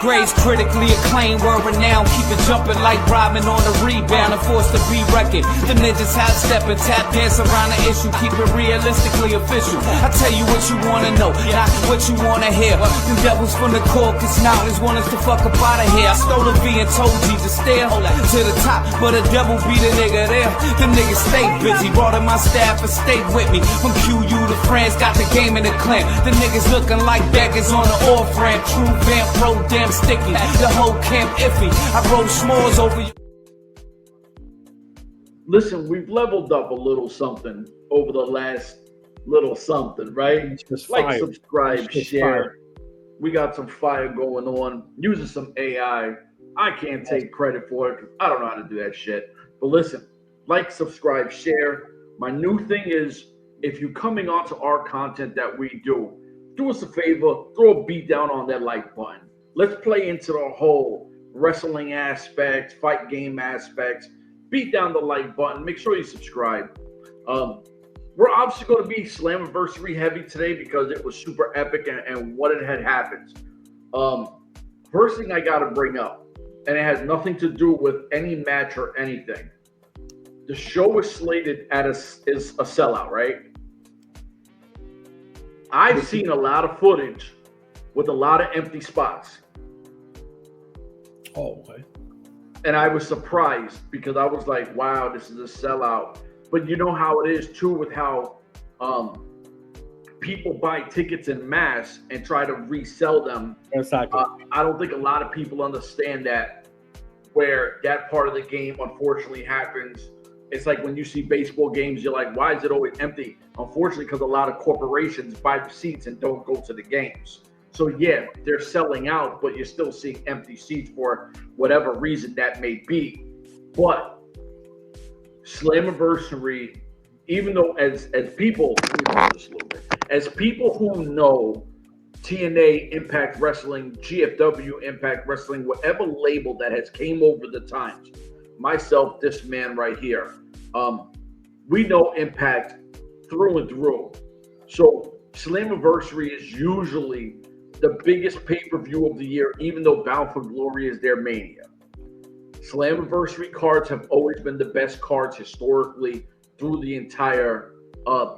grades critically acclaimed, word renowned, keep it jumping like Robin on the rebound and forced to be reckoned. The ninjas hot stepping, tap dance around the issue, keep it realistically official. I tell you what you wanna know, not what you wanna hear. The devils from the Caucasus Mountains want us to fuck up out of here. I stole a V and told Jesus stare to the top, but the devil be the nigga there. The niggas stay busy, brought in my staff and stayed with me. From QU to France, got the game in the clamp. The niggas looking like beggars on the off ramp. True vamp, pro damn sticky. The whole camp iffy. I roll s'mores over you. Listen, we've leveled up a little something over the last little something, right? Like, subscribe, share. We got some fire going on. Using some AI. I can't take credit for it because I don't know how to do that shit. But listen, like, subscribe, share. My new thing is, if you're coming onto our content that we do us a favor, throw a beat down on that like button. Let's play into the whole wrestling aspect, fight game aspects. Beat down the like button. Make sure you subscribe. We're obviously going to be Slammiversary heavy today because it was super epic and what it had happened. First thing I got to bring up, and it has nothing to do with any match or anything. The show is slated is a sellout, right? I've seen a lot of footage with a lot of empty spots. Oh, okay. And I was surprised because I was like, wow, this is a sellout. But you know how it is too with how people buy tickets in mass and try to resell them. Exactly. I don't think a lot of people understand that, where that part of the game unfortunately happens. It's like when you see baseball games, you're like, why is it always empty? Unfortunately, because a lot of corporations buy the seats and don't go to the games. So yeah, they're selling out, but you're still seeing empty seats for whatever reason that may be. But Slammiversary, even though as people, as people who know TNA, Impact Wrestling, GFW, Impact Wrestling, whatever label that has came over the times, myself, this man right here, we know Impact through and through. So Slammiversary is usually the biggest pay-per-view of the year, even though Bound for Glory is their mania. Slammiversary cards have always been the best cards historically through the entire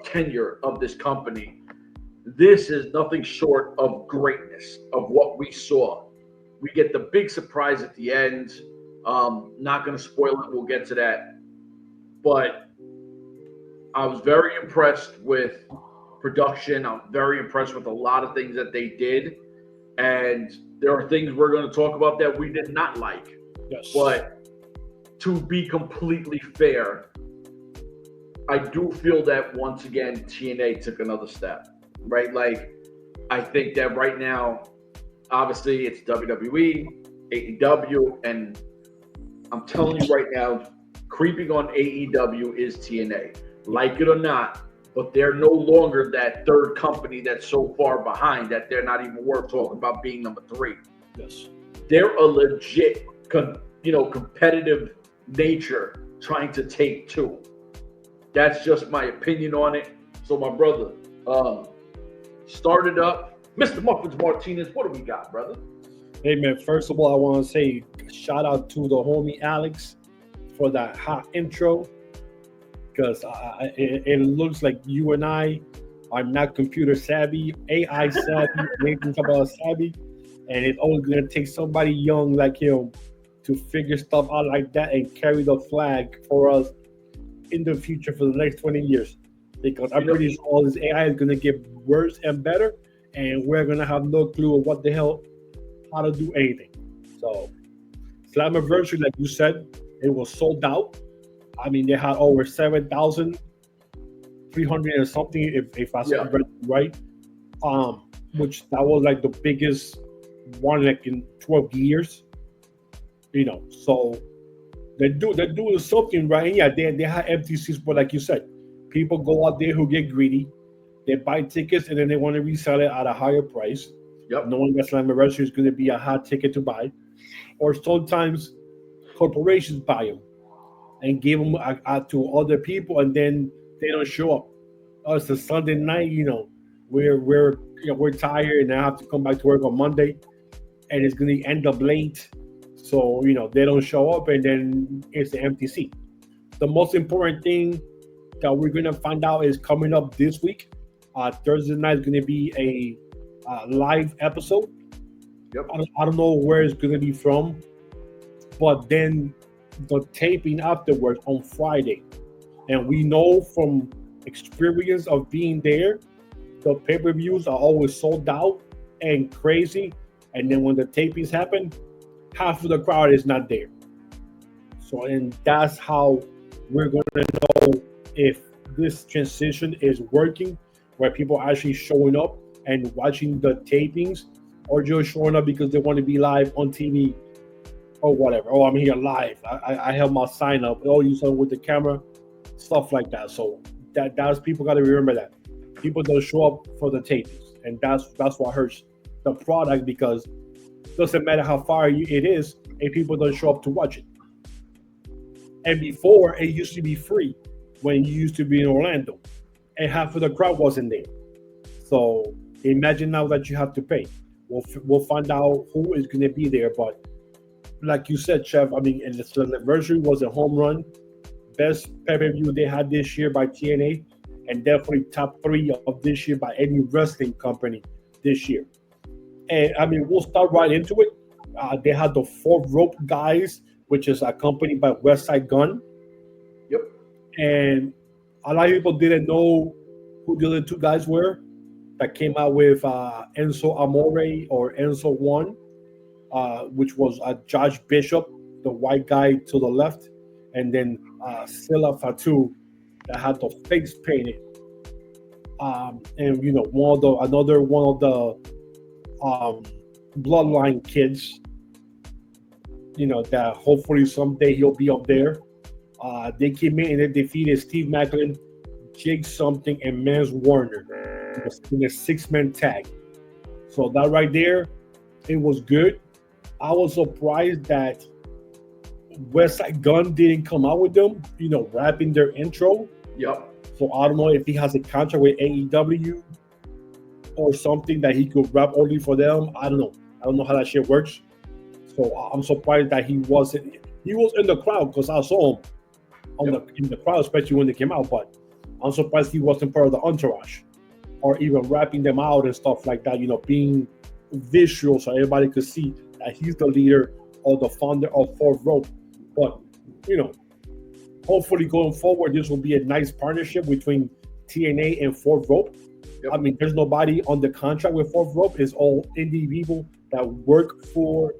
tenure of this company. This is nothing short of greatness of what we saw. We get the big surprise at the end. Not going to spoil it. We'll get to that. But I was very impressed with production. I'm very impressed with a lot of things that they did. And there are things we're going to talk about that we did not like. Yes. But to be completely fair, I do feel that once again, TNA took another step, right? Like, I think that right now, obviously it's WWE, AEW, and I'm telling you right now, creeping on AEW is TNA. Like it or not, but they're no longer that third company that's so far behind that they're not even worth talking about being number 3. Yes. They're a legit, competitive nature trying to take 2. That's just my opinion on it. So my brother, started up. Mr. Muffins Martinez, what do we got, brother? Hey, man, first of all, I want to say shout out to the homie Alex for that hot intro, because it looks like you and I are not computer savvy, AI savvy, anything about savvy, and it's always going to take somebody young like him to figure stuff out like that and carry the flag for us in the future for the next 20 years, because I'm pretty sure all this AI is going to get worse and better, and we're going to have no clue of what the hell, how to do anything. So Slammiversary, like you said, it was sold out. I mean, they had over 7,300 or something, if I read it right. Which that was like the biggest one like in 12 years. So they're doing something right. And yeah, they had empty seats, but like you said, people go out there who get greedy. They buy tickets and then they want to resell it at a higher price. Yep. Knowing that Slammiversary is going to be a hot ticket to buy. Or sometimes corporations buy them and give them to other people, and then they don't show up. Oh, it's a Sunday night, we're tired and I have to come back to work on Monday. and it's going to end up late. So, they don't show up, and then it's an empty seat. The most important thing that we're going to find out is coming up this week. Thursday night is going to be a live episode. Yep. I don't know where it's going to be from, but then the taping afterwards on Friday. And we know from experience of being there, the pay-per-views are always sold out and crazy. And then when the tapings happen, half of the crowd is not there. So, and that's how we're going to know if this transition is working, where people are actually showing up and watching the tapings, or just showing up because they want to be live on TV or whatever. Oh, I'm here live. I have my sign up. Oh, you saw with the camera, stuff like that. So that's people got to remember that people don't show up for the tapings, and that's what hurts the product, because it doesn't matter how far it is, and people don't show up to watch it. And before, it used to be free when you used to be in Orlando, and half of the crowd wasn't there. So imagine now that you have to pay. We'll find out who is going to be there. But like you said, Chef, I mean, and the anniversary was a home run. Best pay-per-view they had this year by TNA, and definitely top 3 of this year by any wrestling company this year. And I mean, we'll start right into it. They had the 4 Rope guys, which is accompanied by West Side Gun. Yep. And a lot of people didn't know who the other 2 guys were that came out with Enzo Amore or Enzo One, which was Josh Bishop, the white guy to the left, and then Silla Fatu that had the face painted. And another one of the Bloodline kids, that hopefully someday he'll be up there. They came in and they defeated Steve Macklin, Jake Something, and Mans Warner in a 6-man tag. So that right there, it was good. I was surprised that West Side Gun didn't come out with them, rapping their intro. Yep. So I don't know if he has a contract with AEW or something that he could rap only for them. I don't know how that shit works. So I'm surprised that he wasn't. He was in the crowd because I saw him in the crowd, especially when they came out. But I'm surprised he wasn't part of the entourage, or even rapping them out and stuff like that. Being visual so everybody could see that he's the leader or the founder of 4 Rope. But hopefully going forward, this will be a nice partnership between TNA and 4 Rope. Yep. I mean, there's nobody on the contract with 4 Rope. It's all indie people that work for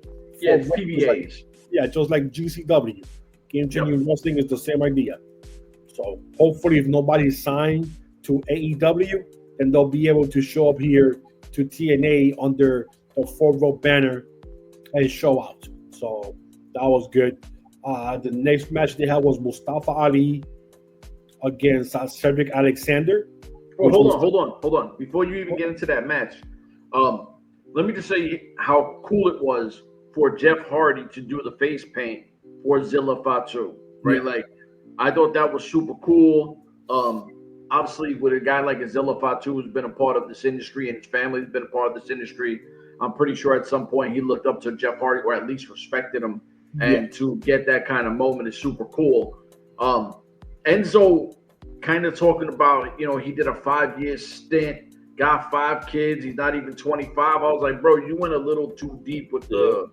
TBAs. Just like GCW. Game Changing Wrestling is the same idea. So hopefully, if nobody's signed to AEW, then they'll be able to show up here to TNA under the 4 Rope banner and show out. So that was good. The next match they had was Mustafa Ali against Cedric Alexander. Hold on. Before you even get into that match, let me just say how cool it was for Jeff Hardy to do the face paint for Zilla Fatu, right? Yeah. Like, I thought that was super cool. Obviously, with a guy like Zilla Fatu who's been a part of this industry and his family's been a part of this industry, I'm pretty sure at some point he looked up to Jeff Hardy or at least respected him. And to get that kind of moment is super cool. Enzo kind of talking about, he did a 5-year stint, got 5 kids. He's not even 25. I was like, bro, you went a little too deep with the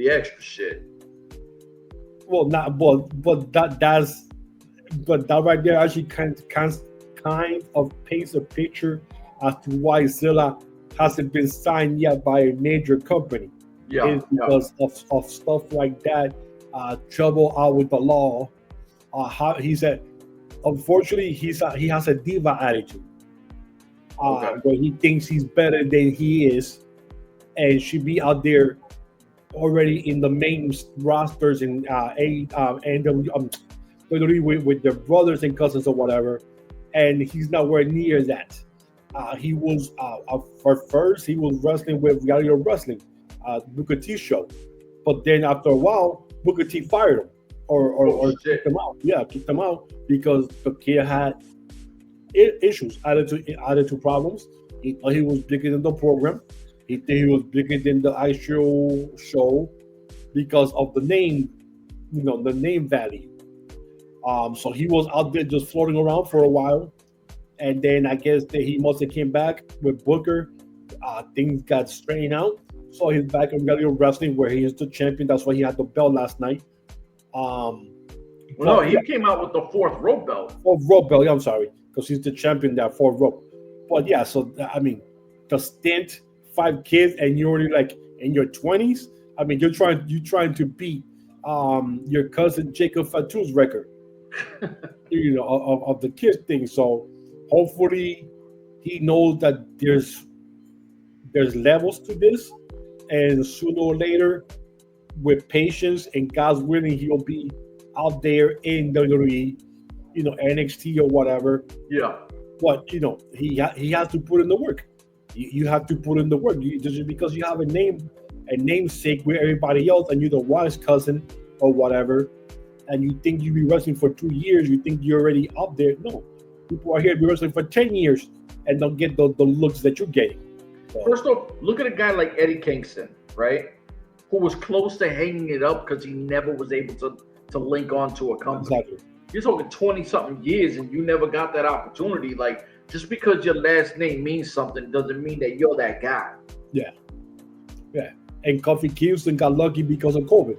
extra shit. Well, that right there actually kind of paints a picture as to why Zilla hasn't been signed yet by a major company. Is because of stuff like that, trouble out with the law. How he said, unfortunately, he has a diva attitude, where he thinks he's better than he is, and should be out there already in the main rosters in N.W.A. with their brothers and cousins or whatever, and he's nowhere near that. He was first he was wrestling with Reality of Wrestling. Booker T show, but then after a while, Booker T fired him or kicked him out. Yeah, kicked him out because the kid had issues, attitude problems. He thought he was bigger than the program, He think he was bigger than the actual show because of the name, the name value. So he was out there just floating around for a while, and then I guess that he must have came back with Booker. Things got straightened out, so he's back in regular wrestling where he is the champion. That's why he had the belt last night. No, he came out with the 4th rope belt. 4th rope belt. Yeah, I'm sorry, because he's the champion that 4th rope. But yeah, so I mean, the stint, 5 kids, and you're already like in your 20s. I mean, you're trying to beat your cousin Jacob Fatu's record, of the kids thing. So hopefully he knows that there's levels to this, and sooner or later, with patience and God's willing, he'll be out there in WWE, NXT or whatever. Yeah. But he has to put in the work. You have to put in the work. Just because you have a namesake with everybody else, and you're the wise cousin or whatever, and you think you be wrestling for 2 years, you think you're already up there. No, people are here to be wrestling for 10 years and don't get the looks that you're getting. So, first off, look at a guy like Eddie Kingston, right? Who was close to hanging it up because he never was able to link on to a company. exactly. You're talking 20-something years and you never got that opportunity. Like, just because your last name means something doesn't mean that you're that guy. Yeah. And Kofi Kingston got lucky because of COVID.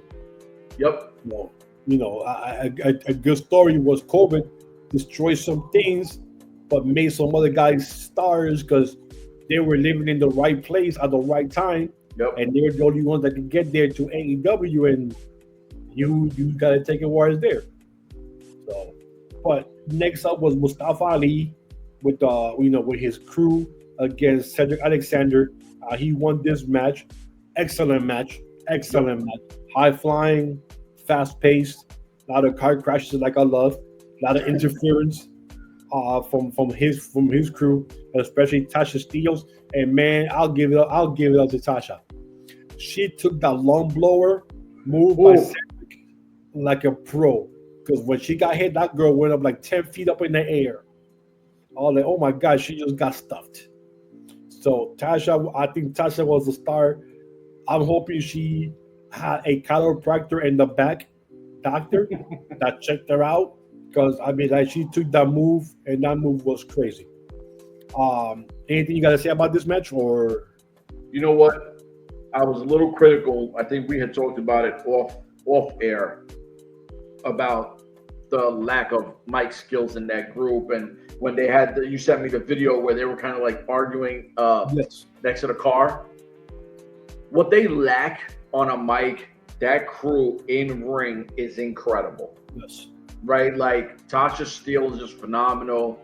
Yep. A good story was COVID destroyed some things, but made some other guys stars because they were living in the right place at the right time. Yep. And they were the only ones that could get there to AEW, and you got to take it where it's there. So, but next up was Mustafa Ali with with his crew against Cedric Alexander. He won this match. Excellent match. High flying, fast paced. A lot of car crashes like I love. A lot of interference from his crew, especially Tasha Steeles. And man, I'll give it up to Tasha. She took that long blower move by Cedric like a pro. Because when she got hit, that girl went up like 10 feet up in the air. Like, oh my God, she just got stuffed. So Tasha, I think Tasha was the star. I'm hoping she had a chiropractor in the back, doctor, that checked her out. Because she took that move, and that move was crazy. Anything you got to say about this match, or? You know what? I was a little critical. I think we had talked about it off air about the lack of mic skills in that group, and when they had you sent me the video where they were kind of like arguing next to the car. What they lack on a mic, that crew in ring is incredible. Yes. Right? Like Tasha Steele is just phenomenal.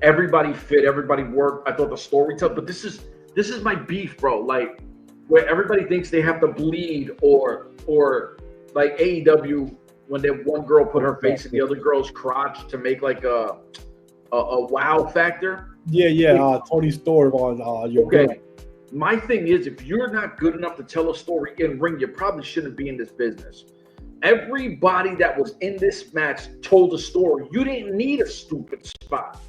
Everybody fit, everybody worked. I thought the storytelling, but this is my beef, bro. Like where everybody thinks they have to bleed or like AEW when one girl put her face in the other girl's crotch to make like a wow factor. Yeah. Tony Storm on your girl. My thing is, if you're not good enough to tell a story in ring, you probably shouldn't be in this business. Everybody that was in this match told a story. You didn't need a stupid spot,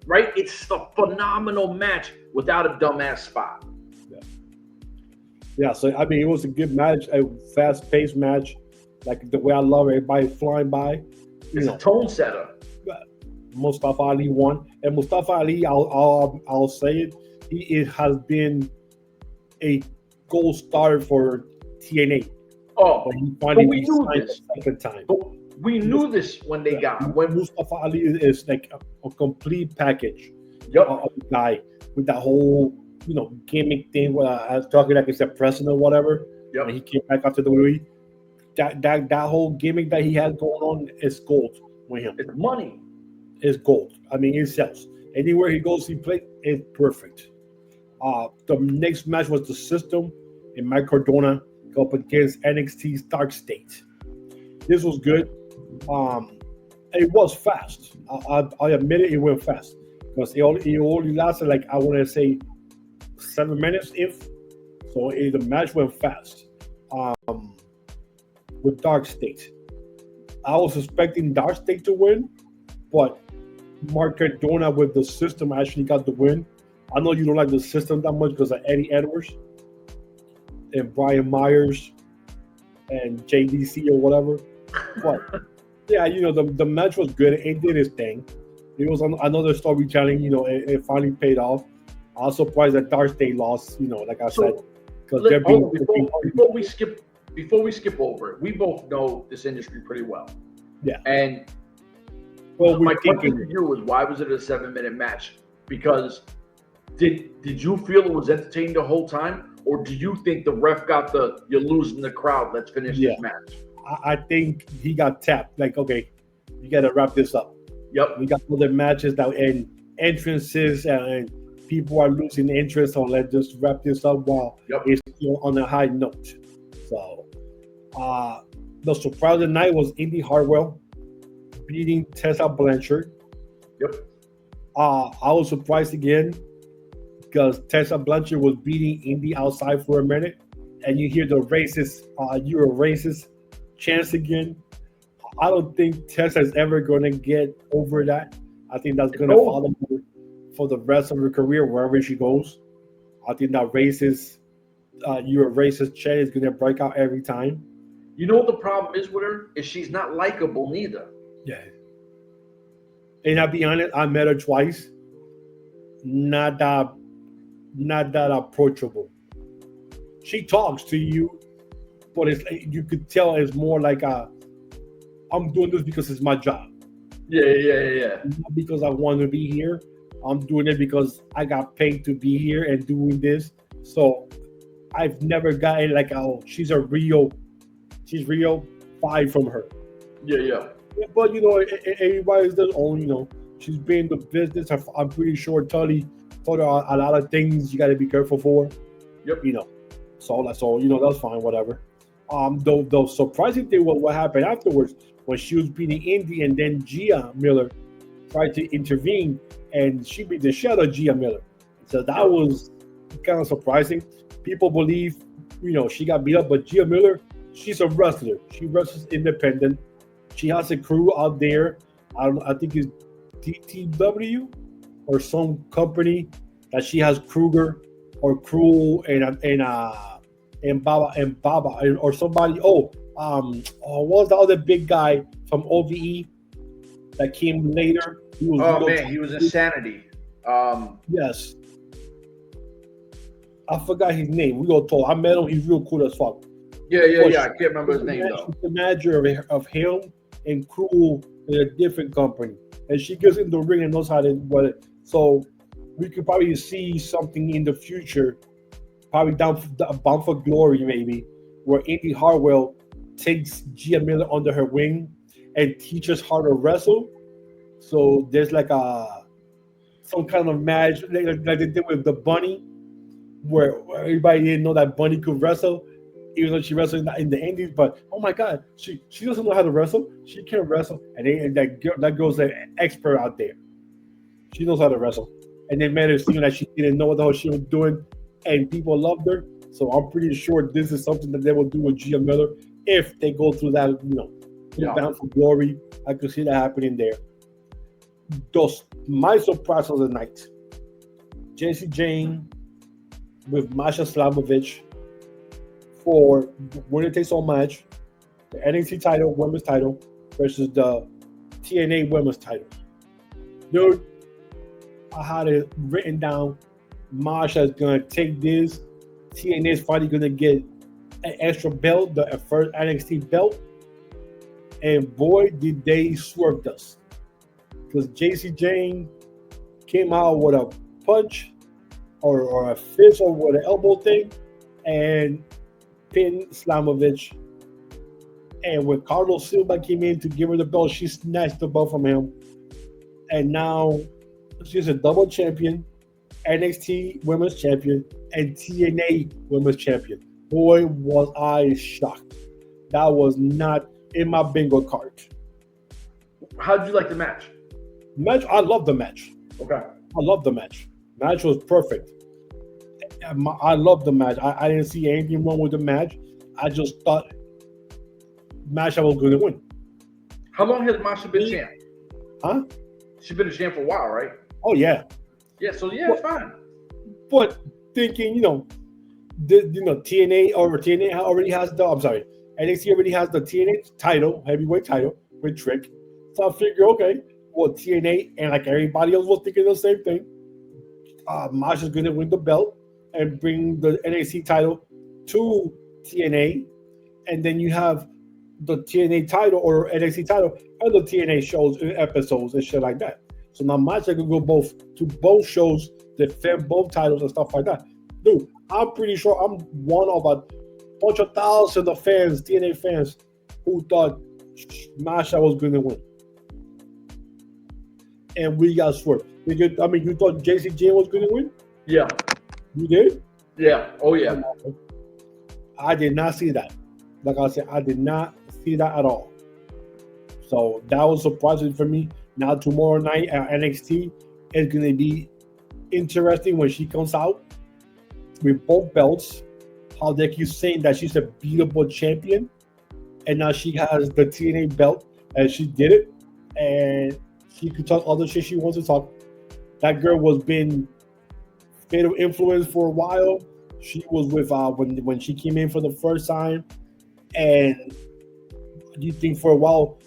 right? It's a phenomenal match without a dumbass spot. Yeah. So it was a good match, a fast-paced match, like the way I love everybody flying by. It's a tone setter. Mustafa Ali won, and Mustafa Ali, I'll say it, he has been a gold star for TNA. Oh, but we knew this. Second time. But we knew this when they got when Mustafa Ali is like a complete package. Yep. Of the guy with that whole gimmick thing. Where I was talking like it's a president or whatever. Yep. When he came back after the WWE, that whole gimmick that he had going on is gold with him. It's money. It's gold. It sells. Anywhere he goes, he plays. It's perfect. The next match was the System in Mike Cardona go up against NXT's Dark State. This was good. It was fast. I admit it went fast because it only lasted like I want to say 7 minutes so the match went fast. With Dark State, I was expecting Dark State to win, but Mark Cardona with the System actually got the win. I know you don't like the system that much because of Eddie Edwards and Brian Myers and JDC or whatever. But yeah, the match was good. It did its thing. It was another storytelling. It finally paid off. I was surprised that Dark State lost. Like I said, because they're being before we skip over it. We both know this industry pretty well. Yeah. And my question to you is, why was it a 7-minute match? Because did you feel it was entertaining the whole time, or do you think the ref got you're losing the crowd, let's finish this match? I think he got tapped. Like, okay, you got to wrap this up. Yep. We got other matches now and entrances, and people are losing interest. So let's just wrap this up while it's on a high note. So, the surprise of the night was Indy Hartwell beating Tessa Blanchard. Yep. I was surprised again because Tessa Blanchard was beating Indy outside for a minute, and you hear the racist, you're a racist chance again. I don't think Tessa is ever going to get over that. I think that's going to follow her for the rest of her career wherever she goes. I think that racist, you're a racist chant is going to break out every time. You know what the problem is with her? Is she's not likable neither. Yeah. And I'll be honest, I met her twice. Not that approachable. She talks to you, but it's you could tell it's more like I'm doing this because it's my job. Yeah. Not because I want to be here. I'm doing it because I got paid to be here and doing this. So I've never gotten like, oh, she's real vibe from her. Yeah. But everybody's their own. She's been in the business. I'm pretty sure Tully told her a lot of things you got to be careful for. Yep. So that's all. That's fine. Whatever. The surprising thing was what happened afterwards when she was beating Indy, and then Gia Miller tried to intervene, and she beat the shit out of Gia Miller. So that was kind of surprising. People believe, she got beat up, but Gia Miller, she's a wrestler. She wrestles independent. She has a crew out there. I think it's DTW or some company that she has Kruger or Cruel and Baba or somebody. What was the other big guy from OVE that came later? He was Insanity. Yes. I forgot his name. We go talk. I met him. He's real cool as fuck. Yeah. I can't remember his name though. She's the manager of him and Cruel in a different company, and she gets in the ring and knows how to what it. So we could probably see something in the future, probably Bound for Glory maybe, where Indy Hartwell takes Gia Miller under her wing and teaches her to wrestle. So there's like some kind of match like they did with the Bunny, where everybody didn't know that Bunny could wrestle, even though she wrestled in the Indies. But oh my God, she doesn't know how to wrestle. She can't wrestle, and that girl's an expert out there. She knows how to wrestle, and they made her seem like she didn't know what the hell she was doing, and people loved her. So I'm pretty sure this is something that they will do with Gia Miller if they go through that, Bound for Glory. I could see that happening there. My surprise of the night, Jessie Jane with Masha Slamovich for winner takes all match, the NXT title, women's title, versus the TNA women's title. Dude, I had it written down. Masha is gonna take this. TNA is finally gonna get an extra belt, the first NXT belt, and boy, did they swerve us. Because Jessie Jane came out with a punch or a fist or with an elbow thing and pinned Slamovich. And when Carlos Silva came in to give her the belt, she snatched the belt from him. And now she's a double champion, NXT women's champion, and TNA women's champion. Boy, was I shocked. That was not in my bingo card. How did you like the match? I love the match. Okay. I love the match. Match was perfect. I love the match. I didn't see anything wrong with the match. I just thought Masha was going to win. How long has Masha been champ? Huh? She's been a champ for a while, right? Oh, yeah. Yeah, so yeah, it's fine. But thinking, TNA already has the. I'm sorry, NXT already has the TNA title, heavyweight title with Trick. So I figure, okay, well, TNA and like everybody else was thinking the same thing. Masha's going to win the belt and bring the NXT title to TNA, and then you have the TNA title or NXT title and the TNA shows and episodes and shit like that. So now Masha can go to both shows, defend both titles and stuff like that. Dude, I'm pretty sure I'm one of a bunch of thousands of fans, TNA fans, who thought Masha was going to win. And we got swerved. You thought Christi Jaynes was going to win? Yeah. You did? Yeah. Oh, yeah. I did not see that. Like I said, I did not see that at all. So that was surprising for me. Now tomorrow night at NXT is going to be interesting when she comes out with both belts. How they keep saying that she's a beatable champion, and now she has the TNA belt, and she did it, and she could talk all the shit she wants to talk. That girl was been fatal influence for a while. She was with when she came in for the first time, and you think for a while,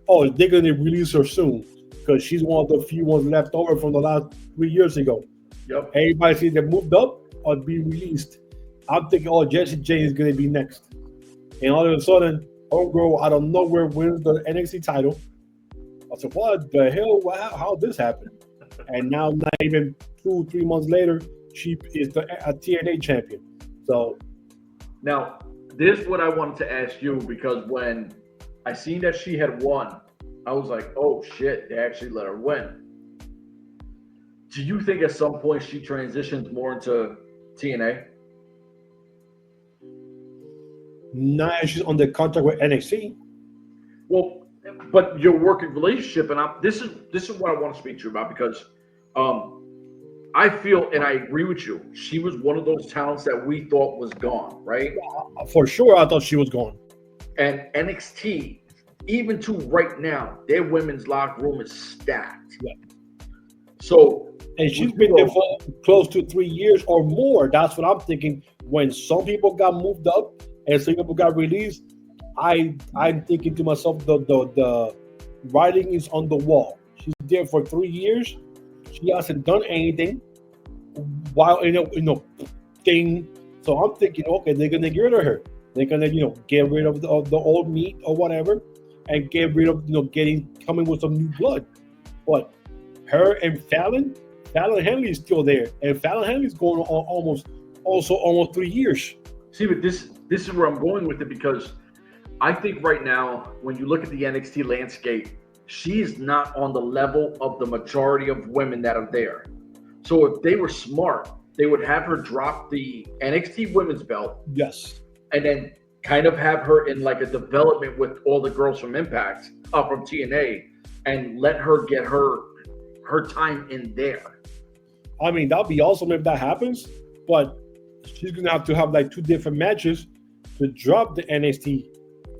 oh, they're gonna release her soon because she's one of the few ones left over from the last 3 years ago. Yep. Everybody see they moved up or be released. I'm thinking, oh, Christi Jaynes is gonna be next, and all of a sudden, homegirl out of nowhere wins the NXT title. I said, what the hell? How this happened? And now, not even 2-3 months later, she is a TNA champion. So now, this is what I wanted to ask you, because when I seen that she had won, I was like, oh shit, they actually let her win. Do you think at some point she transitions more into TNA? now she's on the contract with NXT. Well, but your working relationship, and this is what I want to speak to you about, because I feel, and I agree with you, she was one of those talents that we thought was gone, right? For sure, I thought she was gone. And NXT, even to right now, their women's locker room is stacked. Yeah. So, and she's been there for close to 3 years or more. That's what I'm thinking. When some people got moved up and some people got released, I'm thinking to myself, the writing is on the wall. She's there for 3 years. She hasn't done anything while in a thing. So I'm thinking, okay, they're gonna get rid of her. They're gonna get rid of the old meat or whatever, and get rid of coming with some new blood. But her and Fallon Henley is still there, and Fallon Henley is going on almost 3 years. See, but this is where I'm going with it, because I think right now, when you look at the NXT landscape, she's not on the level of the majority of women that are there. So if they were smart, they would have her drop the NXT women's belt. Yes. And then kind of have her in like a development with all the girls from Impact, from TNA, and let her get her time in there. I mean, that'd be awesome if that happens, but she's gonna have to have like 2 different matches to drop the NXT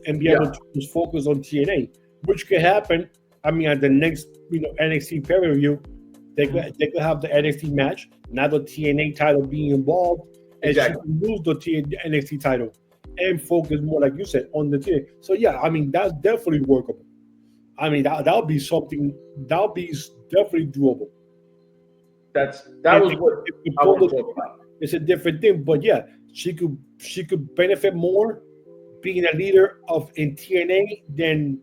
and be able to just focus on TNA, which could happen. I mean, at the next NXT pay-per-view, they could have the NXT match, not the TNA title being involved, and she can lose the NXT title and focus more, like you said, on the TNA. So yeah, I mean, that's definitely workable. I mean, that would be something that would be definitely doable. That was what I was talking about. It's a different thing, but yeah, she could benefit more being a leader in TNA than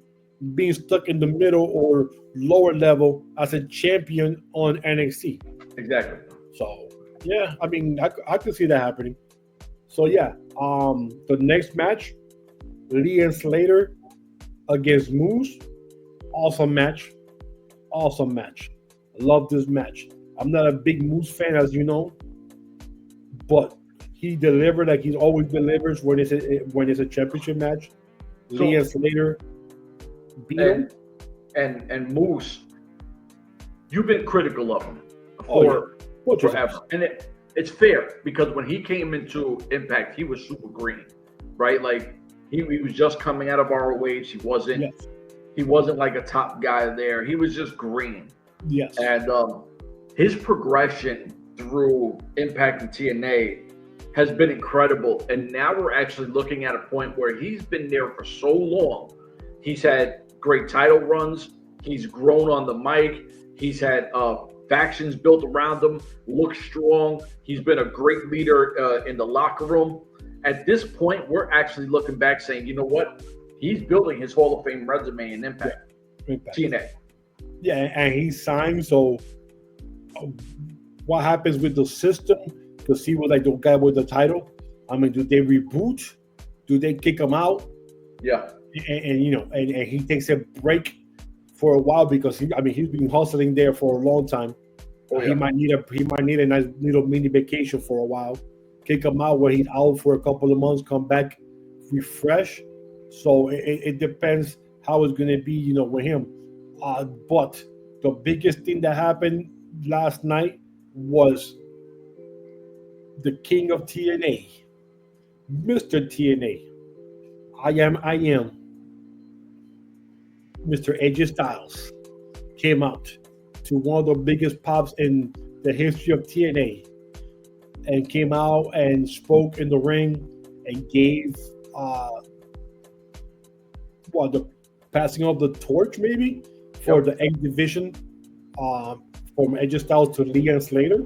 being stuck in the middle or lower level as a champion on NXT. Exactly. So yeah, I mean, I could see that happening. So yeah, the next match, Lee and Slater against Moose. Awesome match. Love this match. I'm not a big Moose fan, as you know, but he delivered like he always delivers when it's a championship match. So, Lee and Slater beat him. And Moose, you've been critical of him forever. And it's fair, because when he came into Impact, he was super green, right? Like he was just coming out of ROH. He wasn't like a top guy there. He was just green. Yes. And his progression through Impact and TNA has been incredible. And now we're actually looking at a point where he's been there for so long. He's had great title runs. He's grown on the mic. He's had factions built around him, looks strong. He's been a great leader in the locker room. At this point, we're actually looking back saying, you know what? He's building his Hall of Fame resume in Impact. TNA. Yeah, and he signed. So what happens with the system? Because he was like the guy with the title. I mean, do they reboot? Do they kick him out? Yeah. And you know, and he takes a break for a while because he's been hustling there for a long time. Oh, yeah. He might need a nice little mini vacation for a while. Kick him out where he's out for a couple of months, come back refresh. So it depends how it's gonna be, you know, with him. But the biggest thing that happened last night was the king of TNA, Mr. TNA. I am. Mr. AJ Styles came out to one of the biggest pops in the history of TNA and came out and spoke in the ring and gave the passing of the torch maybe for the X division from AJ Styles to Leon Slater.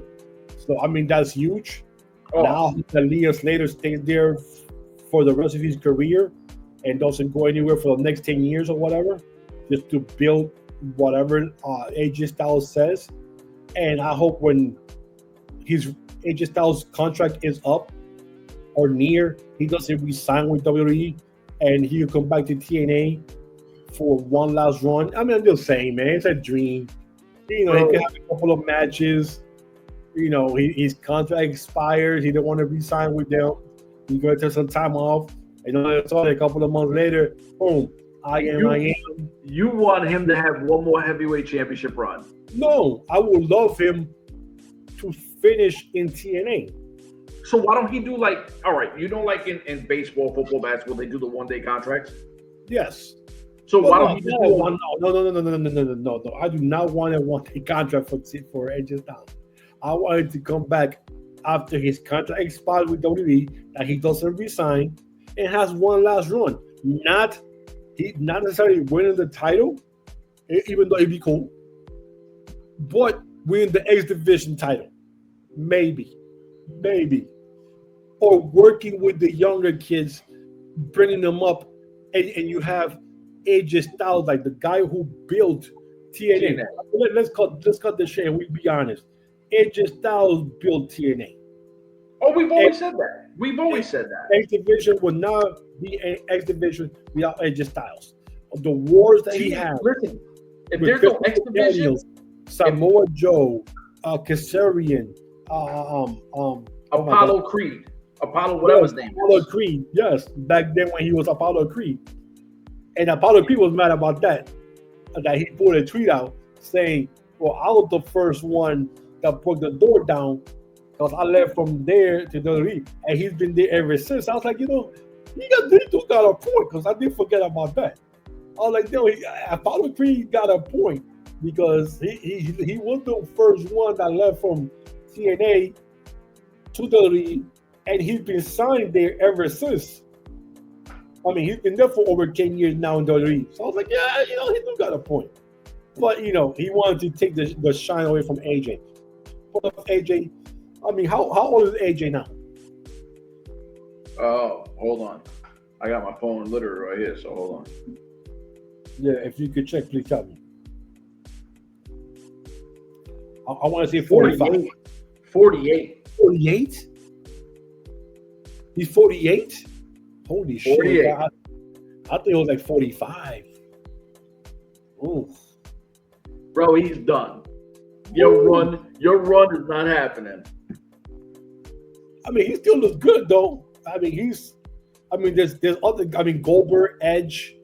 So I mean that's huge. Now that Leon Slater stays there for the rest of his career and doesn't go anywhere for the next 10 years or whatever, just to build whatever AJ Styles says. And I hope when his AJ Styles contract is up or near, he doesn't resign with WWE and he'll come back to TNA for one last run. I mean, I'm just saying, man, it's a dream. You know, he can have a couple of matches. You know, his contract expires. He don't want to resign with them. He's going to take some time off. And then a couple of months later, boom, I am. You want him to have one more heavyweight championship run? No, I would love him to finish in TNA. So why don't he do like, all right, you know, like in baseball, football, basketball, they do the one-day contracts? Yes. So why don't he just do one? No. I do not want a one-day contract for AJ Styles. I wanted to come back after his contract expires with WWE, that he doesn't resign and has one last run. Not necessarily winning the title, even though it'd be cool, but winning the X Division title. Maybe. Or working with the younger kids, bringing them up, and you have AJ Styles, like the guy who built TNA. Let's cut the shit and we be honest. AJ Styles built TNA. Oh, we've always said that. We've always said that. X Division would not be an X Division without AJ Styles. The wars that he had. Listen, if there's no X Division, Samoa Joe, Kazarian, Apollo Creed, whatever his name. Apollo Creed, yes. Back then when he was Apollo Creed, and Apollo Creed was mad about that he put a tweet out saying, "Well, I was the first one that broke the door down." Because I left from there to WWE, and he's been there ever since. I was like, you know, he got a point, because I didn't forget about that. I was like, no, Apollo Creed got a point, because he was the first one that left from TNA to WWE, and he's been signed there ever since. I mean, he's been there for over 10 years now in WWE. So I was like, yeah, you know, he do got a point. But, you know, he wanted to take the shine away from AJ. But AJ... I mean, how old is AJ now? Oh, hold on. I got my phone literally right here, so hold on. Yeah, if you could check, please tell me. I want to say 45. 48. 48? He's 48? Holy 48. Shit. I think it was like 45. Ooh. Bro, he's done. Your run is not happening. I mean, he still looks good though. I mean, there's other. I mean, Goldberg, Edge,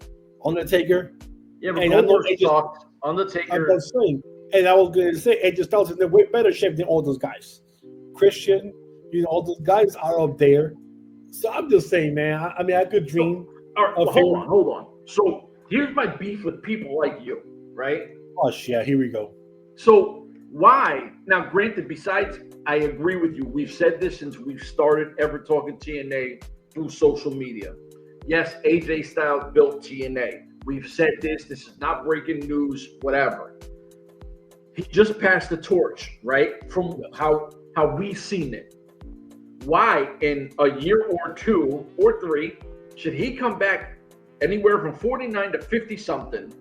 Undertaker. Yeah, but Goldberg sucked. Undertaker. I'm saying, and I was gonna say, Edge Styles is in way better shape than all those guys. Christian, you know, all those guys are up there. So I'm just saying, man. I mean, I could dream. All right, hold on. So here's my beef with people like you, right? Oh shit, here we go. So why now? Granted, besides I agree with you. We've said this since we've started ever talking TNA through social media. Yes, AJ Styles built TNA. We've said this. This is not breaking news, whatever. He just passed the torch, right? From how we've seen it. Why, in a year or 2 or 3, should he come back anywhere from 49 to 50-something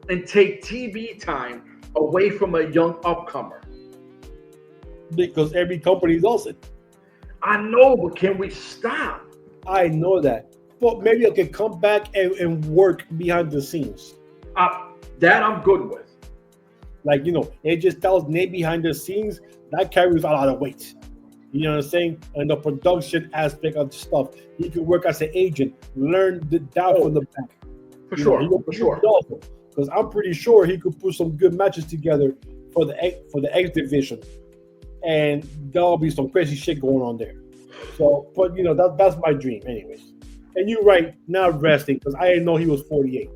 and take TV time away from a young upcomer? Because every company does it. I know, but can we stop? I know that. But maybe I can come back and work behind the scenes. That I'm good with. Like, AJ Styles' name behind the scenes, that carries a lot of weight. You know what I'm saying? And the production aspect of the stuff. He could work as an agent, learn that from the back. For sure. Because I'm pretty sure he could put some good matches together for the X division. And there'll be some crazy shit going on there. So, but that's my dream, anyways. And you're right, not wrestling, because I didn't know he was 48.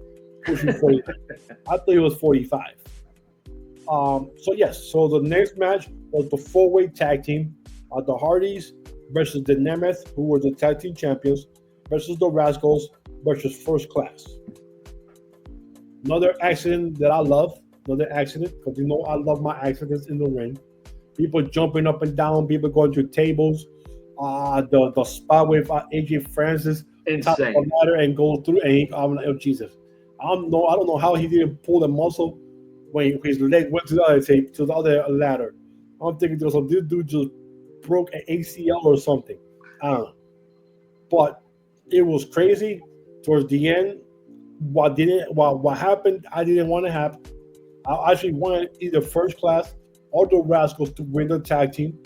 Pushing 49. I thought he was 45. So the next match was the 4-way tag team. The Hardys versus the Nemeth, who were the tag team champions, versus the Rascals versus First Class. Another accident that I love. Another accident, because I love my accidents in the ring. People jumping up and down, people going through tables. The spot with AJ Francis top of the ladder and go through, and I'm like, oh Jesus! I don't know how he didn't pull the muscle when his leg went to the other ladder. I'm thinking this dude just broke an ACL or something. I don't know, but it was crazy. Towards the end, what happened? I didn't want to happen. I actually wanted either First Class or the Rascals to win the tag team,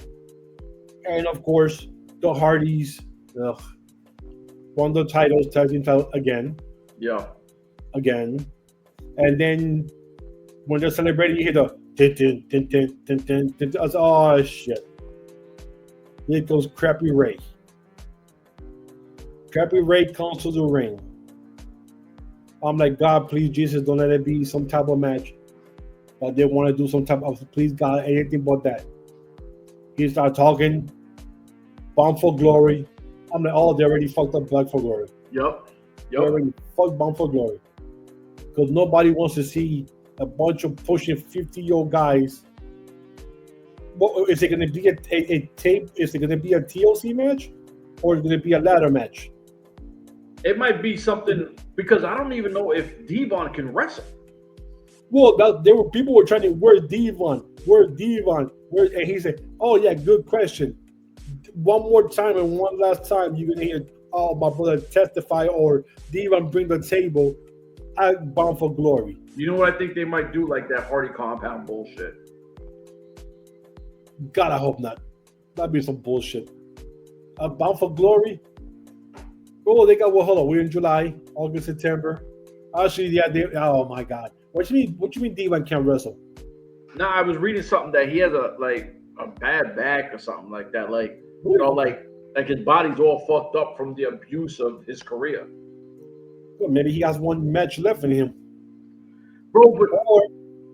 and of course the Hardys won the titles, tag team title again. Yeah. Again. And then when they're celebrating, you hear the tin. I was, oh shit. Here goes Crappy Ray. Crappy Ray comes to the ring. I'm like, God, please, Jesus, don't let it be some type of match. But they want to do some type of, please, God, anything but that. He started talking. Bound for Glory. I'm like, oh, they already fucked up Black for Glory. Yep. They already fucked Bound for Glory. Because nobody wants to see a bunch of pushing 50-year-old guys. What, is it going to be a tape? Is it going to be a TLC match? Or is it going to be a ladder match? It might be something, because I don't even know if Devon can wrestle. Well, people were trying to, where's Devon? And he said, oh yeah, good question. One more time and one last time, you're gonna hear, oh, my brother testify or Devon bring the table at Bound for Glory. You know what I think they might do, like that Hardy compound bullshit? God, I hope not. That'd be some bullshit. Bound for Glory? Oh, they got, well, hold on, we're in July, August, September. Actually, yeah, oh my God. What you mean Devon can't wrestle? No, I was reading something that he has a bad back or something like that. Like his body's all fucked up from the abuse of his career. Well, maybe he has one match left in him. Bro, but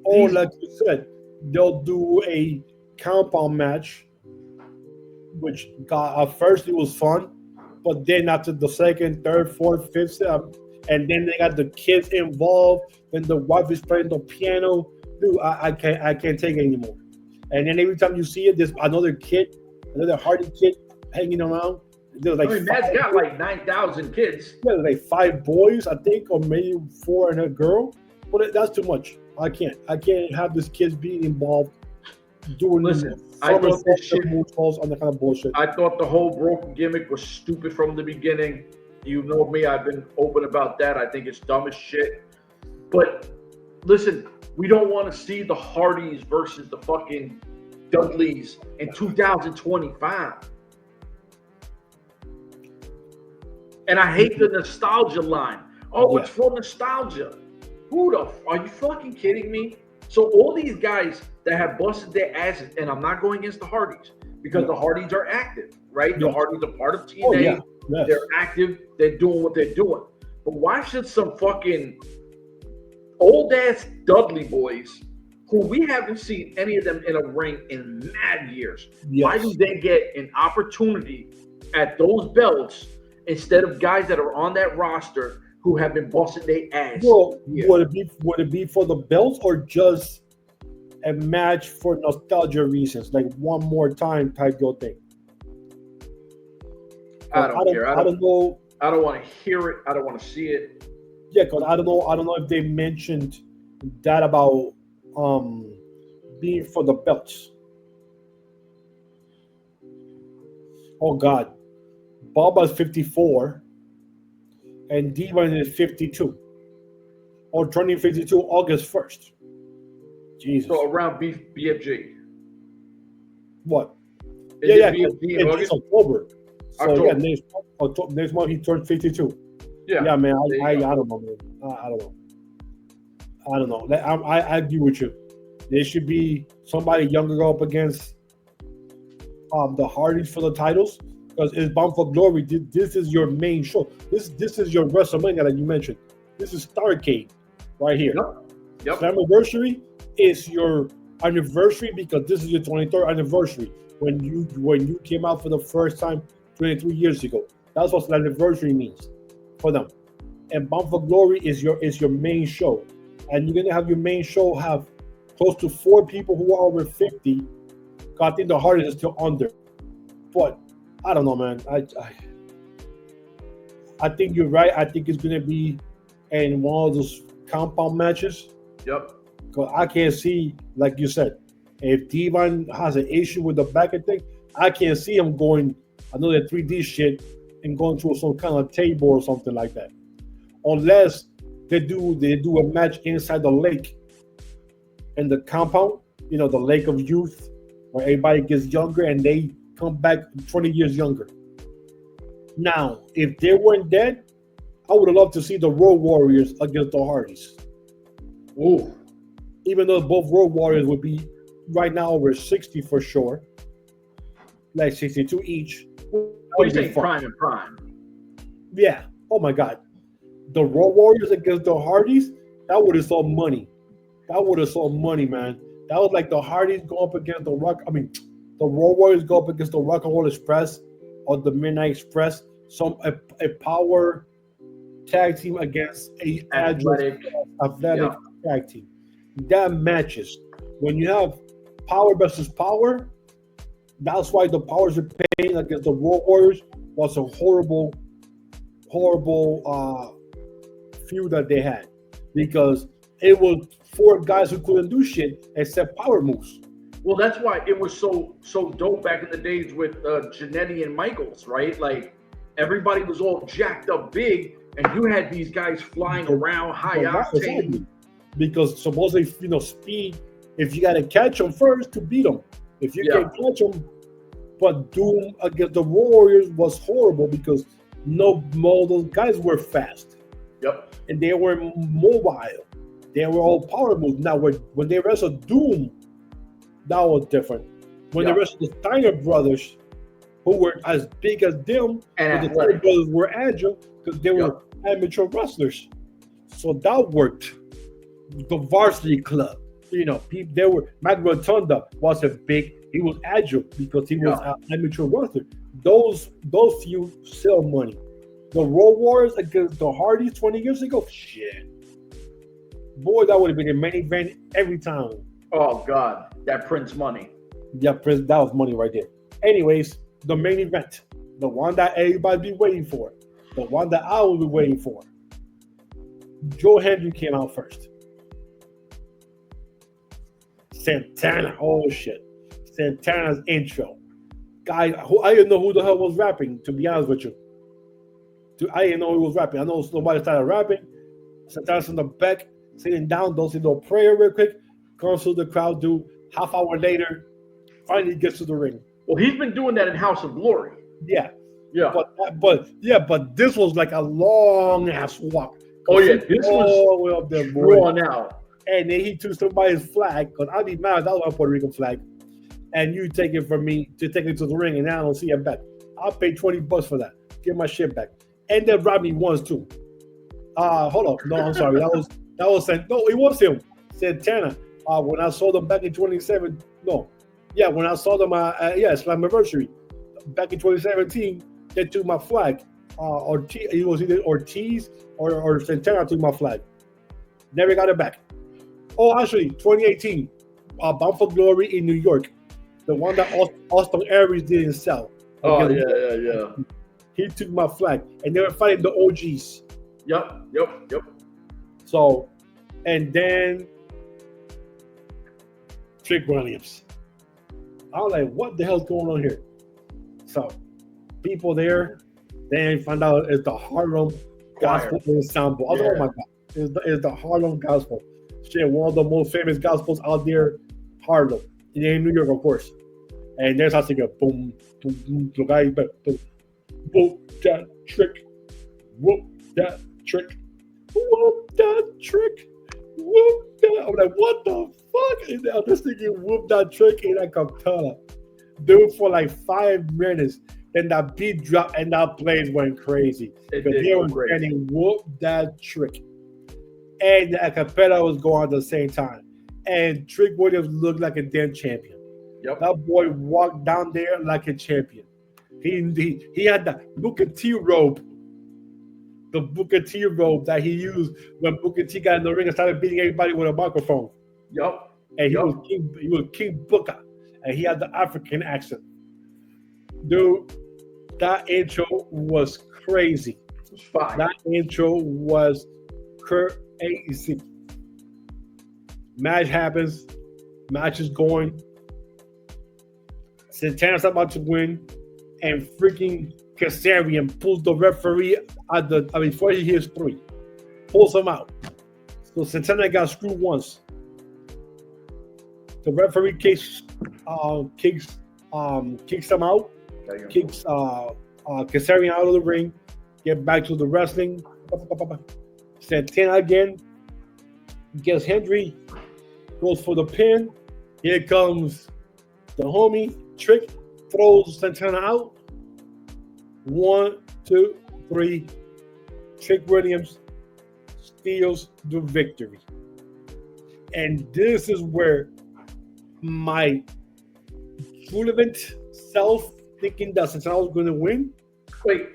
or like you said, they'll do a compound match, which got at first it was fun, but then after the second, third, fourth, fifth, and then they got the kids involved, and the wife is playing the piano. Dude, I can't take it anymore. And then every time you see it, there's another Hardy kid hanging around. There's Matt's got like 9,000 kids. Yeah, there's like 5 boys, I think, or maybe 4 and a girl. But that's too much. I can't have these kids being involved doing I thought this shit on that kind of bullshit. I thought the whole broken gimmick was stupid from the beginning. You know me, I've been open about that. I think it's dumb as shit. But listen, we don't want to see the Hardys versus the fucking Dudleys in 2025. And I hate the nostalgia line. Oh, it's for nostalgia. Are you fucking kidding me? So all these guys that have busted their asses, and I'm not going against the Hardys because the Hardys are active, right? The Hardys are part of TNA. Oh, yeah. Yes. They're active. They're doing what they're doing. But why should some fucking old ass Dudley boys who we haven't seen any of them in a ring in mad years. Yes. Why do they get an opportunity at those belts instead of guys that are on that roster who have been busting their ass? Well, would it be for the belts or just a match for nostalgia reasons, like one more time type of thing? I don't care. I don't know. I don't want to hear it. I don't want to see it. Yeah, because I don't know if they mentioned that about being for the belts. Oh God, Baba's 54 and Divan is 52. Or turning 52 August 1st. Jesus. So around BFG. What? Is Yeah, it BFG in it's August? October. So October. yeah, next month he turned 52. Yeah. Yeah, man. I don't know, man. I don't know. I agree with you. There should be somebody younger go up against the Hardys for the titles, because it's Bound for Glory. This is your main show. This is your WrestleMania that you mentioned. This is Starrcade right here. Yep. Slammiversary is your anniversary because this is your 23rd anniversary when you came out for the first time 23 years ago. That's what anniversary means for them. And Bound for Glory is your main show, and you're gonna have your main show have close to 4 people who are over 50. I think the Hardys is still under, but I don't know, man. I think you're right. I think it's gonna be in one of those compound matches. Yep. Because I can't see, like you said, if Divan has an issue with the back and thing, I can't see him going another 3D shit and going to some kind of table or something like that. Unless they do a match inside the lake in the compound, the lake of youth, where everybody gets younger and they come back 20 years younger. Now, if they weren't dead, I would have loved to see the Road Warriors against the Hardys. Ooh. Even though both Road Warriors would be right now over 60 for sure, like 62 each. Oh, you saying prime and prime? Yeah. Oh my God. The Road Warriors against the Hardys, that would have sold money. That would have sold money, man. That was like the Hardys go up against the the Road Warriors go up against the Rock and Roll Express or the Midnight Express. A power tag team against a athletic tag team. That matches. When you have power versus power, that's why the Powers are paying against the Road Warriors was a horrible feud that they had, because it was 4 guys who couldn't do shit except power moves. Well, that's why it was so dope back in the days with Jannetty and Michaels, right? Like everybody was all jacked up big, and you had these guys flying around high octane. Because supposedly, speed, if you got to catch them first to beat them. If you can't catch them, but Doom against the Warriors was horrible because no more of those guys were fast. Yep. And they were mobile. They were all power moves. Now, when they wrestled Doom, that was different. When they wrestled the Steiner brothers, who were as big as them, and the Steiner brothers were agile because they were amateur wrestlers. So that worked. The Varsity Club, they were. Matt Rotunda wasn't big. He was agile because he was an amateur wrestler. Those few sell money. The Road Warriors against the Hardys 20 years ago, shit. Boy, that would have been a main event every time. Oh God, that Prince money. Yeah, Prince, that was money right there. Anyways, the main event, the one that everybody be waiting for, the one that I will be waiting for. Joe Hendry came out first. Santana, oh shit. Santana's intro. Guy, I didn't know who the hell was rapping, to be honest with you. I didn't know he was rapping. I know nobody started rapping. Santana's in the back, sitting down, does a little prayer real quick, comes through the crowd, do half hour later, finally gets to the ring. Well, he's been doing that in House of Glory. Yeah. Yeah. But this was like a long ass walk. Oh yeah, this all the way up there, drawn out. And then he took somebody's flag, because I'd be mad if that was a Puerto Rican flag. And you take it from me to take it to the ring, and now I don't see it back. I'll pay $20 for that. Get my shit back. And then Rodney once too. Hold up. No, I'm sorry. That was no, it was him. Santana. When I saw them back in 27, when I saw them, it's my anniversary back in 2017. They took my flag. It was either Ortiz or Santana took my flag. Never got it back. Oh, actually, 2018, Bound for Glory in New York, the one that Austin Aries didn't sell. Oh yeah. He took my flag, and they were fighting the OGs. Yep. So, and then Trick Williams. I was like, what the hell's going on here? So, people there, then find out it's the Harlem Gospel Ensemble. Oh my God. It's the Harlem Gospel. Shit, one of the most famous gospels out there, Harlem. In New York, of course. And there's how to go boom, boom, boom, boom, that trick, whoop that trick, whoop that trick, whoop that. I'm like, what the fuck? And I'm just thinking, whoop that trick in a cappella. Dude, for like 5 minutes. Then that beat dropped and that place went crazy. Because they were getting whoop that trick. And the acapella was going at the same time. And Trick Williams looked like a damn champion. Yep. That boy walked down there like a champion. He had the Booker T robe. The Booker T robe that he used when Booker T got in the ring and started beating everybody with a microphone. Yep. And he was King Booker. And he had the African accent. Dude, that intro was crazy. It was fine. That intro was crazy. Match happens. Match is going. Santana's about to win. And freaking Kazarian pulls the referee before he hits 3. Pulls him out. So Santana got screwed once. The referee kicks him out. Kicks Kazarian out of the ring. Get back to the wrestling. Santana again gets Henry. Goes for the pin. Here comes the homie. Trick throws Santana out. 1, 2, 3. Trick Williams steals the victory. And this is where my fluent self thinking that Santana was going to win. Wait.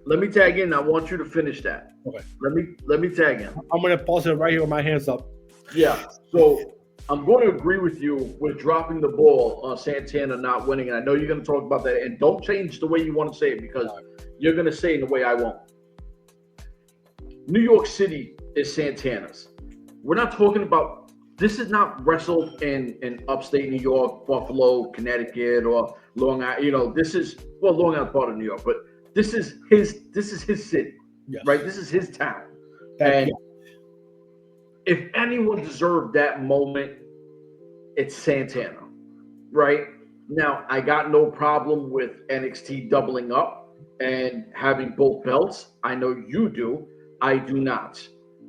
Let me tag in. I want you to finish that. Okay. Let me tag in. I'm going to pause it right here with my hands up. Yeah. So I'm going to agree with you with dropping the ball on Santana not winning. And I know you're going to talk about that. And don't change the way you want to say it because you're going to say it in the way I won't. New York City is Santana's. We're not talking about – this is not wrestled in upstate New York, Buffalo, Connecticut, or Long Island. This is – well, Long Island's part of New York, but this is his city, right? This is his town. If anyone deserved that moment, it's Santana, right? Now, I got no problem with NXT doubling up and having both belts. I know you do. I do not.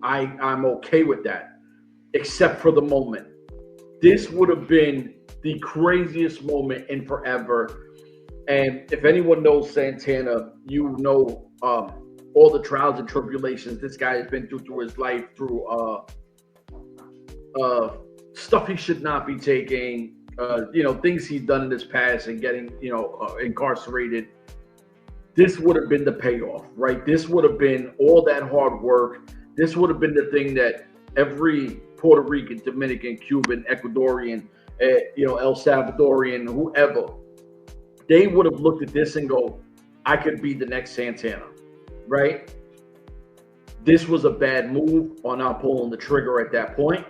I'm okay with that, except for the moment. This would have been the craziest moment in forever. And if anyone knows Santana, you know all the trials and tribulations this guy has been through his life, through stuff he should not be taking, things he's done in his past and getting, incarcerated. This would have been the payoff, right? This would have been all that hard work. This would have been the thing that every Puerto Rican, Dominican, Cuban, Ecuadorian, El Salvadorian, whoever, they would have looked at this and go, I could be the next Santana, right? This was a bad move on not pulling the trigger at that point.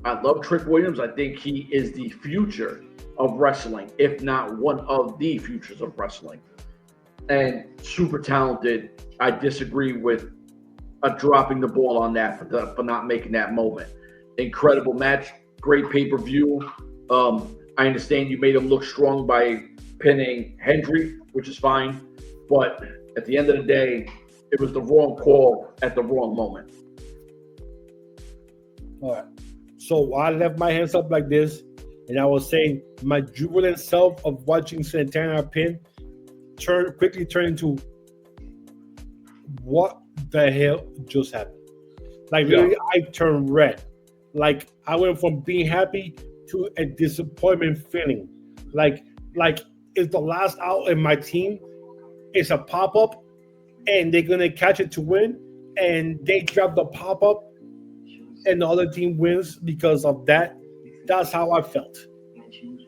I love Trick Williams. I think he is the future of wrestling, if not one of the futures of wrestling. And super talented. I disagree with dropping the ball on that for not making that moment. Incredible match, great pay-per-view. I understand you made him look strong by pinning Henry, which is fine. But at the end of the day, it was the wrong call at the wrong moment. All right. So I left my hands up like this, and I was saying my jubilant self of watching Santana pin quickly turn into what the hell just happened. Like literally, I turned red. Like I went from being happy to a disappointment feeling. Like it's the last out in my team. It's a pop up, and they're gonna catch it to win, and they drop the pop up, and the other team wins because of that. That's how I felt.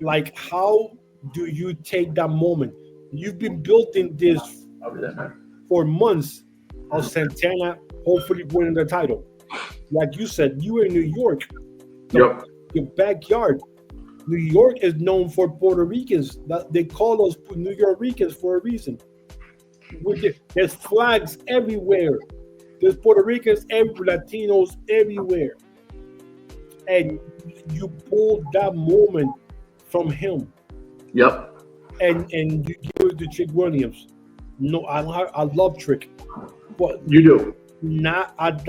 Like, how do you take that moment? You've been building this for months of Santana hopefully winning the title. Like you said, you were in New York, Yep. your backyard. New York is known for Puerto Ricans. They call us New Yorkers for a reason. There's flags everywhere. There's Puerto Ricans, Latinos everywhere. And you pulled that moment from him. Yep. And you give it to Trick Williams. No, I love Trick, but You do. not at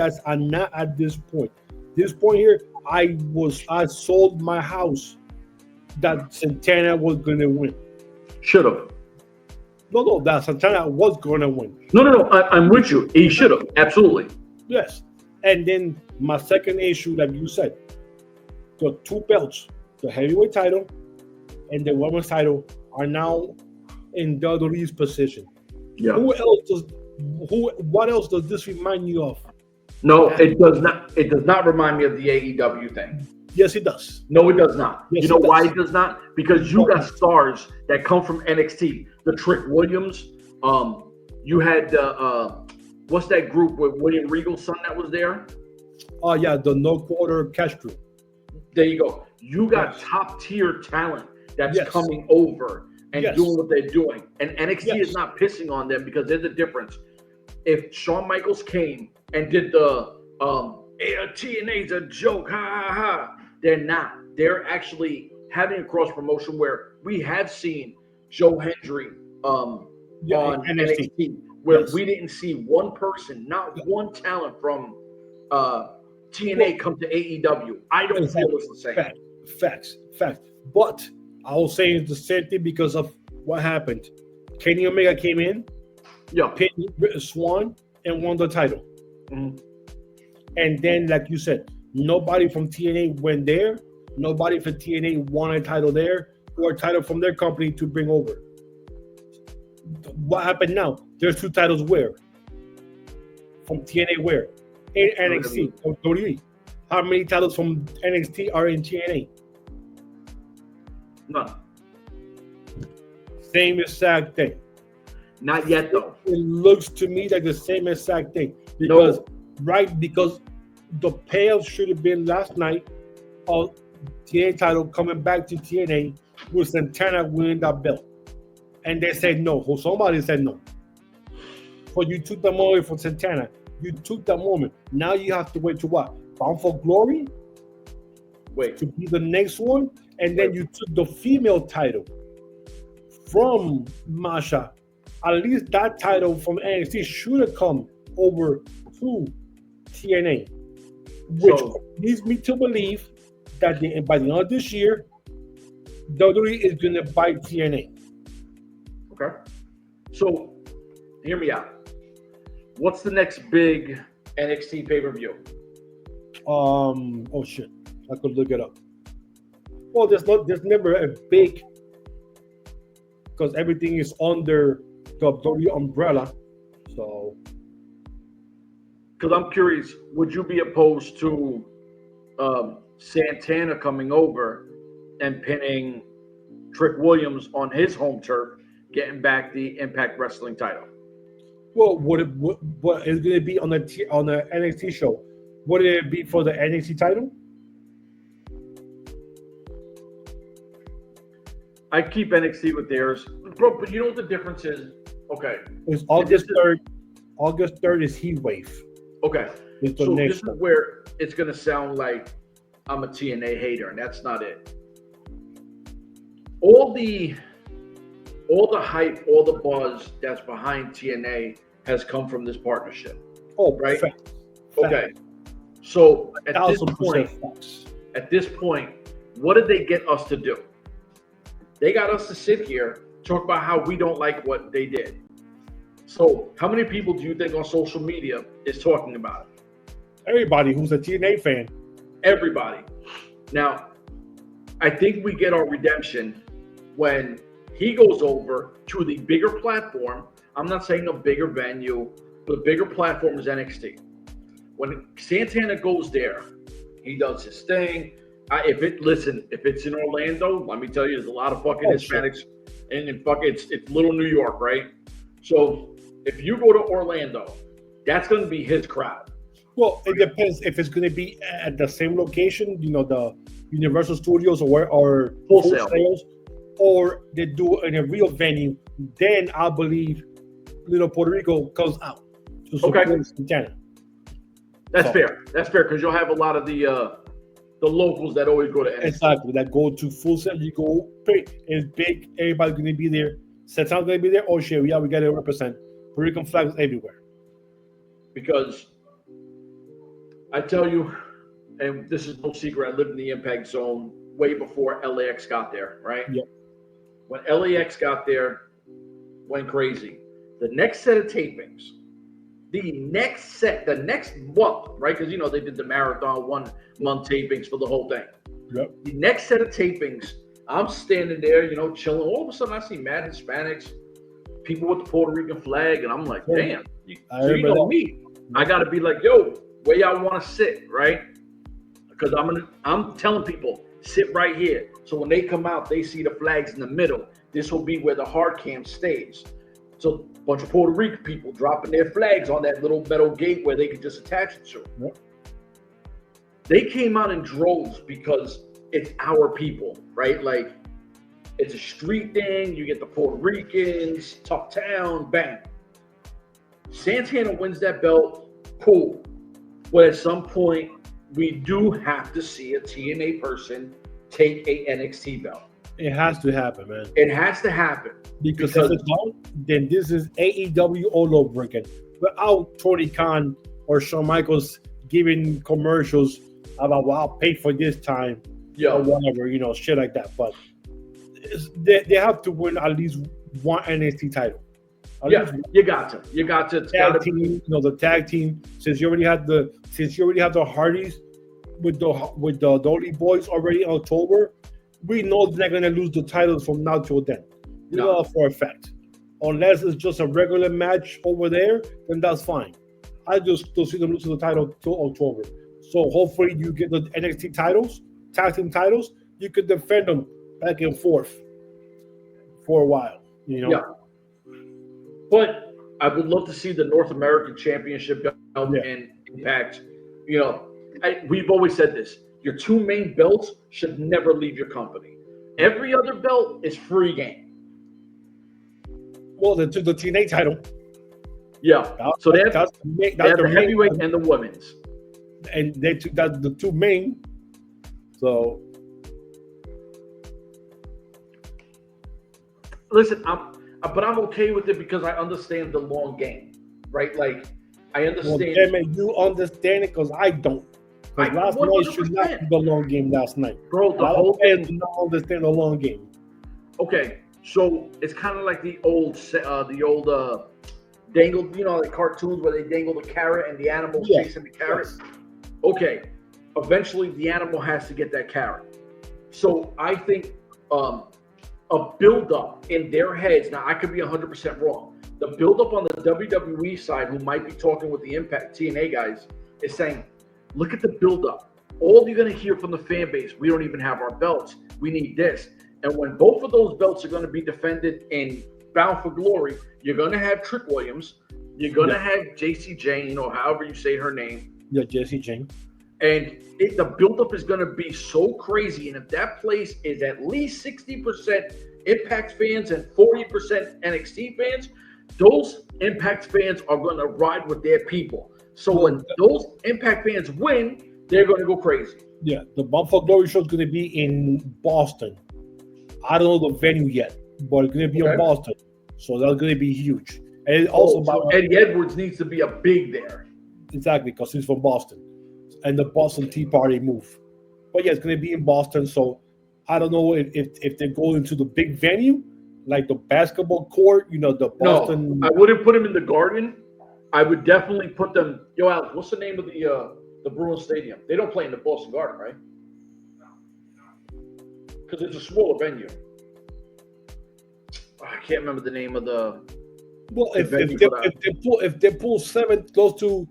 this point. This point here, I sold my house that Santana was gonna win. Should have. No, that Santana was gonna win. No. I'm with you. He should have. Absolutely. Yes. And then my second issue, like you said, the two belts, the heavyweight title and the women's title, are now in WWE's position. Yeah. What else does this remind you of? No, it does not. It does not remind me of the AEW thing. Yes, it does. No, it does not. Yes, you know it does. why it does not? Because you got stars that come from NXT. The Trick Williams. You had what's that group with William Regal's son that was there? Oh yeah, the No Quarter Castro. There you go. You got top tier talent that's Yes. coming over and Yes. doing what they're doing. And NXT Yes. is not pissing on them because there's a difference. If Shawn Michaels came and did the TNA's a joke, ha ha ha, they're not. They're actually having a cross promotion where we have seen Joe Hendry on NXT, where Yes. we didn't see one person, not one talent from TNA come to AEW. I don't feel it's the same. Facts. But I was saying the same thing because of what happened. Kenny Omega came in, Yeah. pinned Swan, and won the title. Mhm. And then, like you said, nobody from TNA went there. Nobody from TNA won a title there or a title from their company to bring over. What happened now? There's two titles where? From TNA where? In NXT. WWE. How many titles from NXT are in TNA? None. Same exact thing. Not yet, though. It looks to me like the same exact thing. Because the payout should have been last night of TNA title coming back to TNA with Santana winning that belt. And they said no. Or somebody said no. So you took the moment from Santana. You took that moment. Now you have to wait to what? Bound for Glory? Wait. To be the next one? And then you took the female title from Masha. At least that title from NXT should have come over to TNA, which leads me to believe that by the end of this year, WWE is going to buy TNA. Okay. So, hear me out. What's the next big NXT pay-per-view? Oh shit, I could look it up. Well, there's never a big, because everything is under the WWE umbrella. So, Because I'm curious, would you be opposed to Santana coming over and pinning Trick Williams on his home turf, getting back the Impact Wrestling title? well, what is going to be on the NXT show? Would it be for the NXT title? I keep NXT with theirs, bro. But you know what the difference is? Okay, It's August 3rd. August 3rd is Heat Wave. okay. It's the So next this one. is where it's gonna sound like I'm a TNA hater, and that's not it. All the hype, all the buzz that's behind TNA has come from this partnership. Oh, right? fact. Okay. So at this 1000% point, facts. what did they get us to do? They got us to sit here, talk about how we don't like what they did. So how many people do you think on social media is talking about it? Everybody who's a TNA fan. Everybody. Now, I think we get our redemption when he goes over to the bigger platform. I'm not saying a bigger venue, but the bigger platform is NXT. When Santana goes there, he does his thing. If it's in Orlando, let me tell you, there's a lot of fucking Hispanics, and it's little New York, right? So if you go to Orlando, that's going to be his crowd. Well, it depends if it's going to be at the same location, the Universal Studios or Full Sails, or they do it in a real venue. Then I believe little Puerto Rico comes out to support Santana. That's fair. That's fair because you'll have a lot of the locals that always go to NXT. Exactly, that go to Full Sail. You go big. It's big. Everybody's going to be there. Santana's going to be there. Oh shit, we got to represent. Puerto Rican flags everywhere. Because I tell you, and this is no secret, I lived in the Impact Zone way before LAX got there, right? Yep. When LAX got there, went crazy. The next set of tapings, the next month, right? Because, they did the marathon 1 month tapings for the whole thing. Yep. The next set of tapings, I'm standing there, chilling. All of a sudden, I see mad Hispanics, people with the Puerto Rican flag, and I'm like, damn. So me. I got to be like, yo, where y'all want to sit, right? Because I'm telling people, sit right here. So when they come out, they see the flags in the middle. This will be where the hard cam stays. So a bunch of Puerto Rican people dropping their flags on that little metal gate where they could just attach it to. Yep. They came out in droves because it's our people, right? Like, it's a street thing. You get the Puerto Ricans, tough town, bang. Santana wins that belt, cool. But at some point, we do have to see a TNA person take a NXT belt. It has to happen, man. It has to happen. Because if it don't, then this is AEW all over again. Without Tony Khan or Shawn Michaels giving commercials about, well, I'll pay for this time or whatever, shit like that. But they have to win at least one NXT title. You got to. It's tag team, the tag team. Since you already have the Hardys with the Dolly Boys already in October, we know they're not gonna lose the titles from now till then. For a fact. Unless it's just a regular match over there, then that's fine. I just don't see them losing the title till October. So hopefully you get the NXT titles, tag team titles. You could defend them back and forth for a while. Yeah. But I would love to see the North American Championship belt and Impact. We've always said this. Your two main belts should never leave your company. Every other belt is free game. Well, the TNA title. Yeah. So they have the heavyweight and the women's. And they took the two main. So. Listen, but I'm okay with it because I understand the long game, right? Like, I understand. Well, damn it, you understand it because I don't. Because last night should not be the long game last night. Bro, the whole thing. Do not understand the long game. Okay, so it's kind of like the old dangled, like cartoons where they dangle the carrot and the animal's chasing the carrot. Yes. Okay, eventually the animal has to get that carrot. So I think a build-up in their heads, now I could be 100% wrong, the build-up on the WWE side, who might be talking with the Impact TNA guys, is saying, look at the build-up. All you're going to hear from the fan base, we don't even have our belts. We need this. And when both of those belts are going to be defended in Bound for Glory, you're going to have Trick Williams. You're going to have JC Jane, however you say her name. Yeah, JC Jane. And the buildup is going to be so crazy. And if that place is at least 60% Impact fans and 40% NXT fans, those Impact fans are going to ride with their people. So when those Impact fans win, they're going to go crazy. Yeah, the Bound for Glory show is going to be in Boston. I don't know the venue yet, but it's going to be in Boston. So that's going to be huge. And also, so Eddie Edwards needs to be a big there. Exactly, because he's from Boston. And the Boston Tea Party move. But yeah, it's going to be in Boston. So I don't know if they go into the big venue, like the basketball court, the Boston. No, I wouldn't put them in the Garden. I would definitely put them. Yo, Alex, what's the name of the the Bruins Stadium. They don't play in the Boston Garden, right? Because it's a smaller venue. I can't remember the name of the. Well, if they pull 7 close to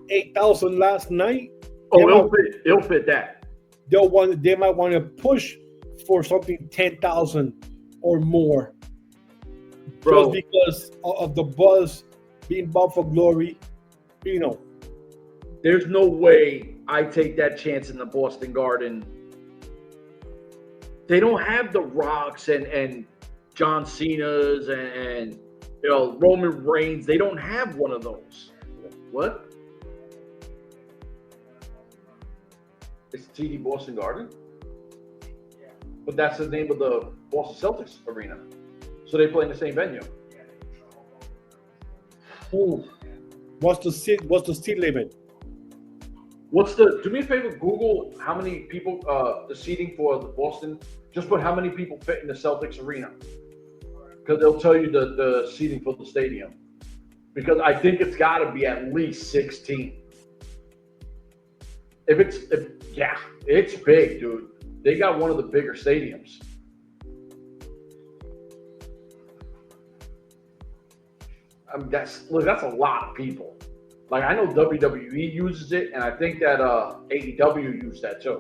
8,000 last night, it'll fit that. They might want to push for something 10,000 or more, bro. Just because of the buzz being bought for glory, you know. There's no way I take that chance in the Boston Garden. They don't have the Rocks and John Cena's and Roman Reigns. They don't have one of those. What? It's TD Boston Garden? But that's the name of the Boston Celtics arena. So they play in the same venue. Ooh. What's the seat limit? Do me a favor, Google how many people, the seating for the Boston, just put how many people fit in the Celtics arena. Because they'll tell you the seating for the stadium. Because I think it's got to be at least 16. It's big, dude. They got one of the bigger stadiums. I mean, that's a lot of people. Like, I know WWE uses it, and I think that AEW used that too.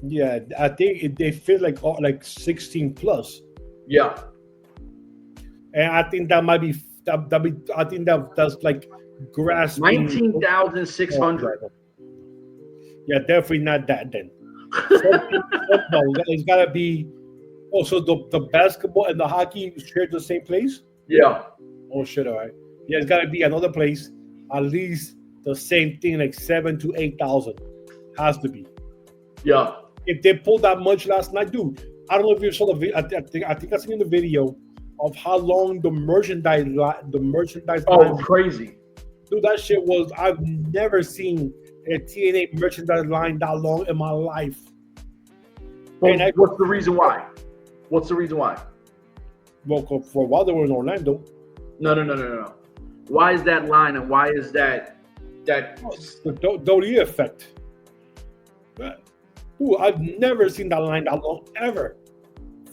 Yeah, I think they fit like 16 plus. Yeah. And I think that might be I think that's like grasping 19,600. Yeah, definitely not that then. No, it's gotta be also the basketball and the hockey share the same place? Yeah. Oh shit, all right. Yeah, it's gotta be another place, at least the same thing, like 7,000 to 8,000. Has to be. Yeah. If they pulled that much last night, dude, I don't know if you saw the video. I think I seen the video of how long the merchandise line. Crazy. Dude, that shit was, I've never seen a TNA merchandise line that long in my life. Well, what's the reason why? Well, for a while they were in Orlando. No. Why is that line and why is that the WWE effect? Ooh, I've never seen that line that long ever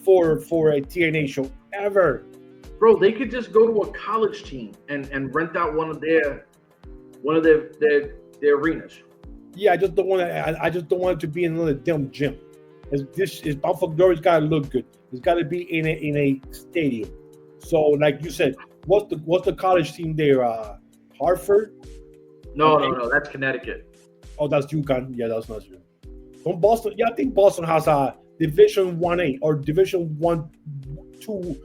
for a TNA show ever. Bro, they could just go to a college team and rent out one of their arenas. Yeah, I just don't want it to be in another damn gym. It's bound for glory. It's gotta look good. It's gotta be in a stadium. So, like you said, what's the college team there? Hartford? No, that's Connecticut. Oh, that's UConn. Yeah, that's not true. From Boston, yeah, I think Boston has a Division 1A or Division 1-2,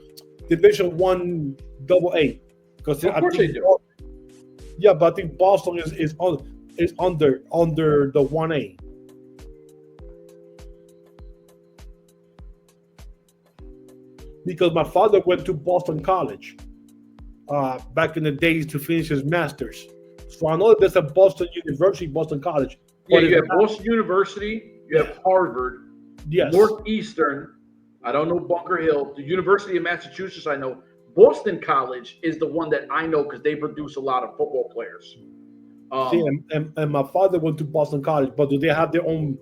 Division 1 AA. Because of course they do. Yeah, but I think Boston is under the 1A. Because my father went to Boston College back in the days to finish his master's. So I know there's a Boston University, Boston College. Yeah, you have Boston University, you have Harvard, yes. Northeastern, I don't know Bunker Hill, the University of Massachusetts, I know. Boston College is the one that I know because they produce a lot of football players. And my father went to Boston College, but do they have their own?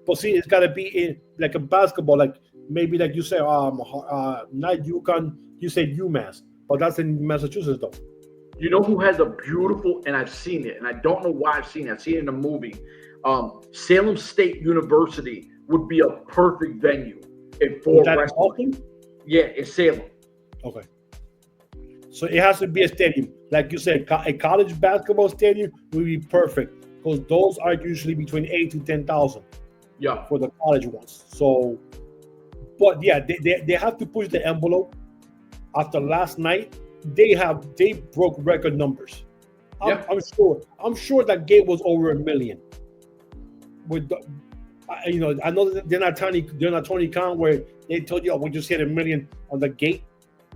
But see, it's got to be in like a basketball, like maybe like you say, not UConn, you said UMass, but that's in Massachusetts though. You know who has a beautiful, and I've seen it, and I don't know why I've seen it in a movie. Salem State University would be a perfect venue for wrestling. Yeah, it's Salem. Okay. So it has to be a stadium. Like you said, a college basketball stadium would be perfect because those are usually between 8,000 to 10,000. Yeah. For the college ones. So, but yeah, they have to push the envelope. After last night, they broke record numbers. I'm sure that gate was over 1 million. With I know that they're not Tony Khan where they told you, we just hit 1 million on the gate.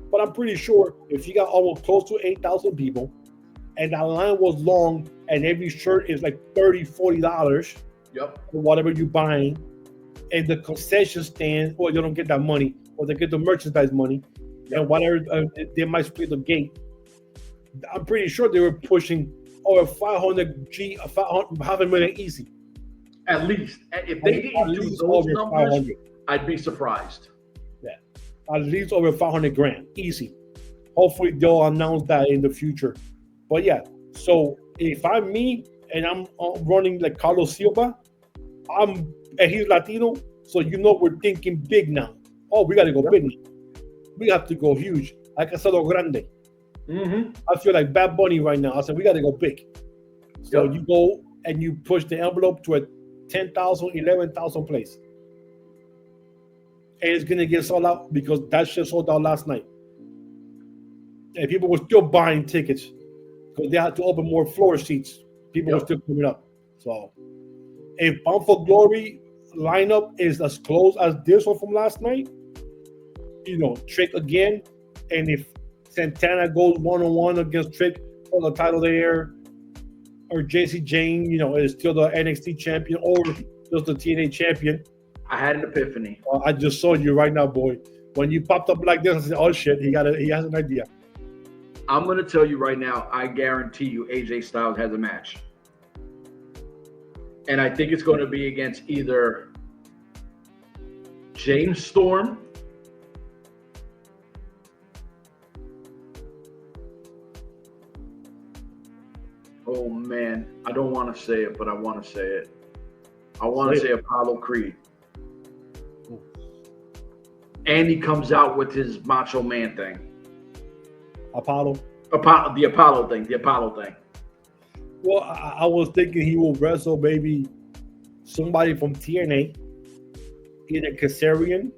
But I'm pretty sure if you got almost close to 8,000 people and that line was long and every shirt is like $30-$40, yep, or whatever you're buying, and the concession stand, or you don't get that money, or they get the merchandise money, and whatever they might split the gate. I'm pretty sure they were pushing over 500 G, 500, half a million easy. At least. If they didn't do those over numbers, 500. I'd be surprised. Yeah, at least over 500 grand, easy. Hopefully they'll announce that in the future. But yeah, so if I'm me and I'm running like Carlos Silva, and he's Latino, so we're thinking big now. Oh, we gotta go big now. We have to go huge. Like I said, grande. Mm-hmm. I feel like Bad Bunny right now. I said we gotta go big. So you go and you push the envelope to a 10,000, 11,000 place. And it's going to get sold out because that shit sold out last night. And people were still buying tickets because they had to open more floor seats. People were still coming up. So if Bound for Glory lineup is as close as this one from last night, Trick again. And if Santana goes one-on-one against Trick for the title there, or Christi Jaynes, is still the NXT champion or just the TNA champion. I had an epiphany. I just saw you right now, boy. When you popped up like this, I said, "Oh shit, he has an idea." I'm gonna tell you right now. I guarantee you, AJ Styles has a match, and I think it's going to be against either James Storm. Oh man, I don't want to say it, but I want to say it. I want to say Apollo Creed. And he comes out with his Macho Man thing. The Apollo thing. Well, I was thinking he will wrestle maybe somebody from TNA, either Kazarian.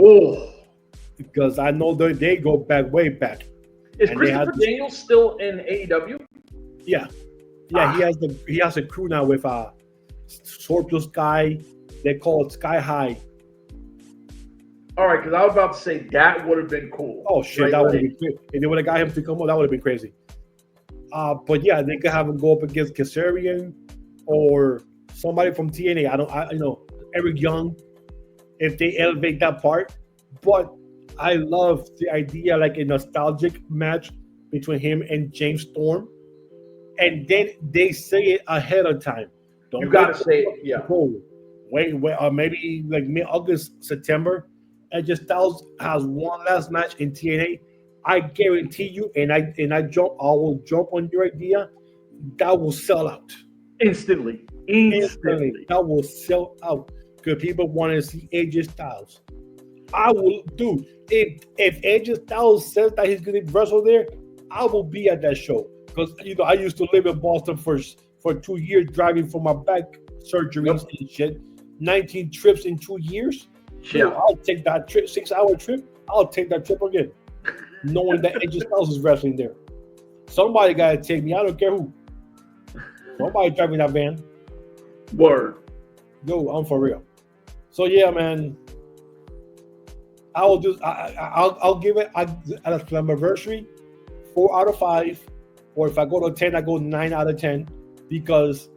Oh, because I know they go back way back. Is Christopher Daniels still in AEW? Yeah, he has a crew now with Scorpio Sky. They call it Sky High. All right, because I was about to say that would have been cool. Oh shit, right? That would have been crazy. If they would have got him to come up, that would have been crazy. But yeah, they could have him go up against Kazarian or somebody from TNA. Eric Young, if they elevate that part. But I love the idea, like a nostalgic match between him and James Storm. And then they say it ahead of time. You got to say it, yeah. Wait, maybe like mid-August, September. AJ Styles has one last match in TNA. I guarantee you, I will jump on your idea. That will sell out instantly. That will sell out because people want to see AJ Styles. I will do if AJ Styles says that he's going to wrestle there. I will be at that show because I used to live in Boston for 2 years driving for my back surgeries and shit. 19 trips in 2 years. Yeah, I'll take that trip, 6-hour trip. I'll take that trip again, knowing that AJ Styles is wrestling there. Somebody got to take me. I don't care who. Somebody driving that van. Word. Yo, I'm for real. So yeah, man. I'll give it an anniversary 4 out of 5, or if I go to 10, I go 9 out of 10 because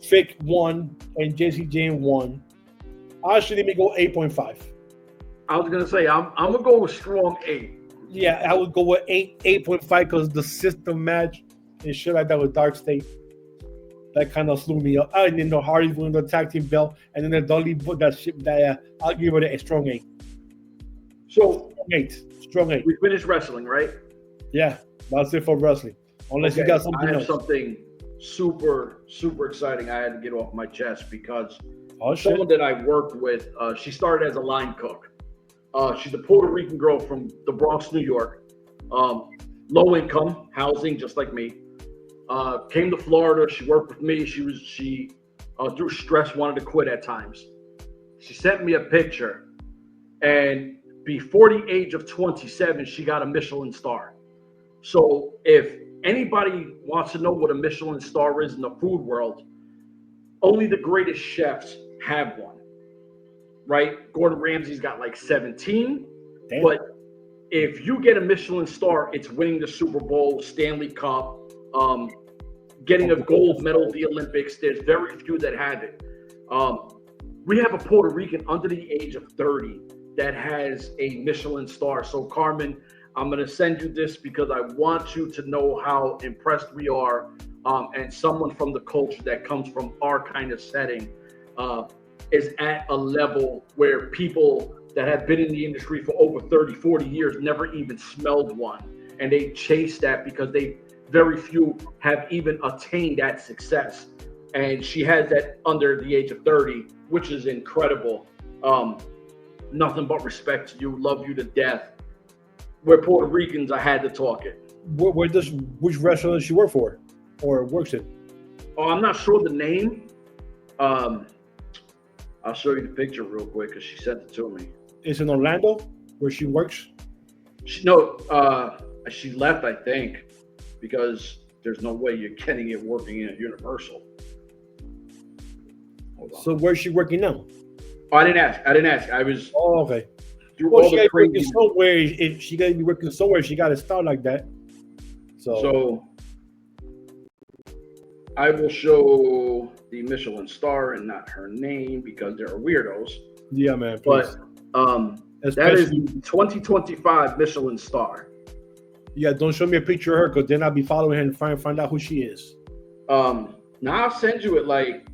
Trick won and Christi Jaynes won. Actually, let me go 8.5. I was gonna say I'm gonna go with strong 8. Yeah, I would go with 8.5 because the system match and shit like that with Dark State. That kind of slew me up. And then the Hardys win the tag team belt, and then the Dudley put that shit that I'll give it a strong 8. So strong 8. We finished wrestling, right? Yeah, that's it for wrestling. Unless you got something else. I have something super, super exciting I had to get off my chest because someone that I worked with, she started as a line cook. She's a Puerto Rican girl from the Bronx, New York. Low income housing, just like me. Came to Florida. She worked with me. She through stress wanted to quit at times. She sent me a picture, and before the age of 27, she got a Michelin star. So if anybody wants to know what a Michelin star is in the food world, only the greatest chefs have one, right? Gordon Ramsay's got like 17. Damn. But if you get a Michelin star, it's winning the Super Bowl, Stanley Cup, getting a gold medal at the Olympics. There's very few that have it. We have a Puerto Rican under the age of 30 that has a Michelin star. So Carmen, I'm going to send you this because I want you to know how impressed we are. And someone from the culture that comes from our kind of setting is at a level where people that have been in the industry for over 30, 40 years never even smelled one. And they chase that because very few have even attained that success. And she has that under the age of 30, which is incredible. Nothing but respect to you, love you to death. We're Puerto Ricans, I had to talk it. Which wrestler does she work for or works it? Oh, I'm not sure the name. I'll show you the picture real quick because she sent it to me. It's in Orlando where she works? She left, I think, because there's no way you're getting it working in Universal. So where's she working now? Oh, I didn't ask. I was. Oh, okay. Well, she got to be working somewhere. If she got to be working somewhere, she got to start like that. So I will show the Michelin star and not her name because they're weirdos. Yeah, man. Please. But that is the 2025 Michelin star. Yeah, don't show me a picture of her because then I'll be following her and find out who she is. Now I'll send you it like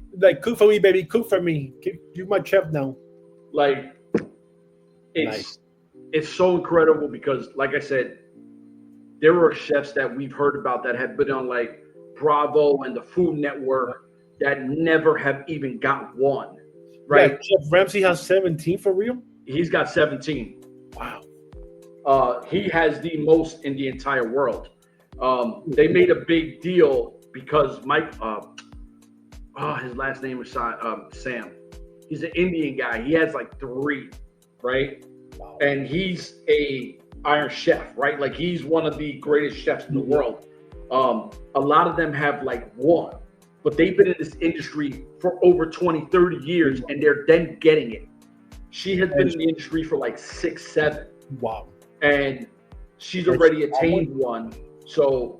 cook for me, baby. Cook for me. You my chef now. Like it's so incredible because, like I said, there are chefs that we've heard about that have been on like Bravo and the Food Network that never have even got one. Right? Yeah, Chef Ramsay has 17 for real. He's got 17. Wow. He has the most in the entire world. They made a big deal because Mike. His last name is Sam. He's an Indian guy. He has like 3, right? Wow. And he's a Iron Chef, right? Like he's one of the greatest chefs in the world. A lot of them have like 1, but they've been in this industry for over 20, 30 years, and they're then getting it. She has been in the industry for like 6, 7. Wow. And she's already attained 1. So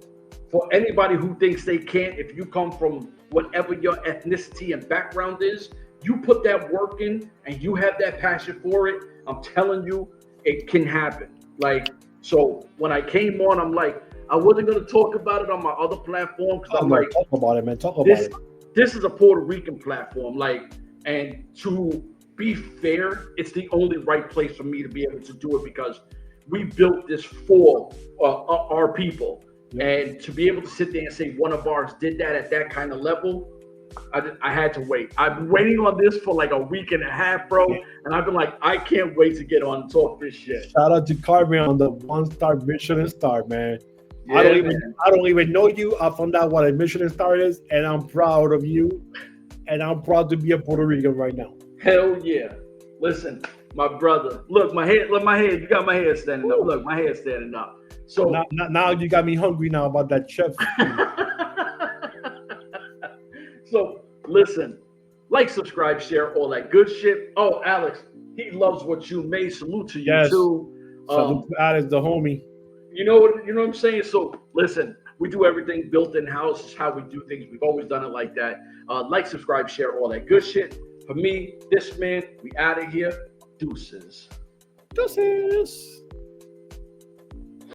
for anybody who thinks they can't, if you come from whatever your ethnicity and background is, you put that work in and you have that passion for it, I'm telling you, it can happen. Like, so when I came on, I'm like, I wasn't going to talk about it on my other platform because I'm like, talk about it, man. Talk about it. This is a Puerto Rican platform. Like, and to be fair, it's the only right place for me to be able to do it because we built this for our people. And to be able to sit there and say one of ours did that at that kind of level, I had to wait. I've been waiting on this for like a week and a half, bro. And I've been like, I can't wait to get on and talk this shit. Shout out to Carmen on the 1-star Michelin star, man. Yeah, I don't even know you. I found out what a Michelin star is, and I'm proud of you. And I'm proud to be a Puerto Rican right now. Hell yeah. Listen, my brother. Look, my hair, you got my hair standing up. Look, my hair's standing up. So now you got me hungry now about that chef. So listen, like, subscribe, share, all that good shit. Oh, Alex, he loves what you made. Salute to you too. Salute to Alex, the homie. You know what I'm saying? So listen, we do everything built in house. It's how we do things. We've always done it like that. Like, subscribe, share, all that good shit. For me, this man, we out of here. Deuces. Deuces.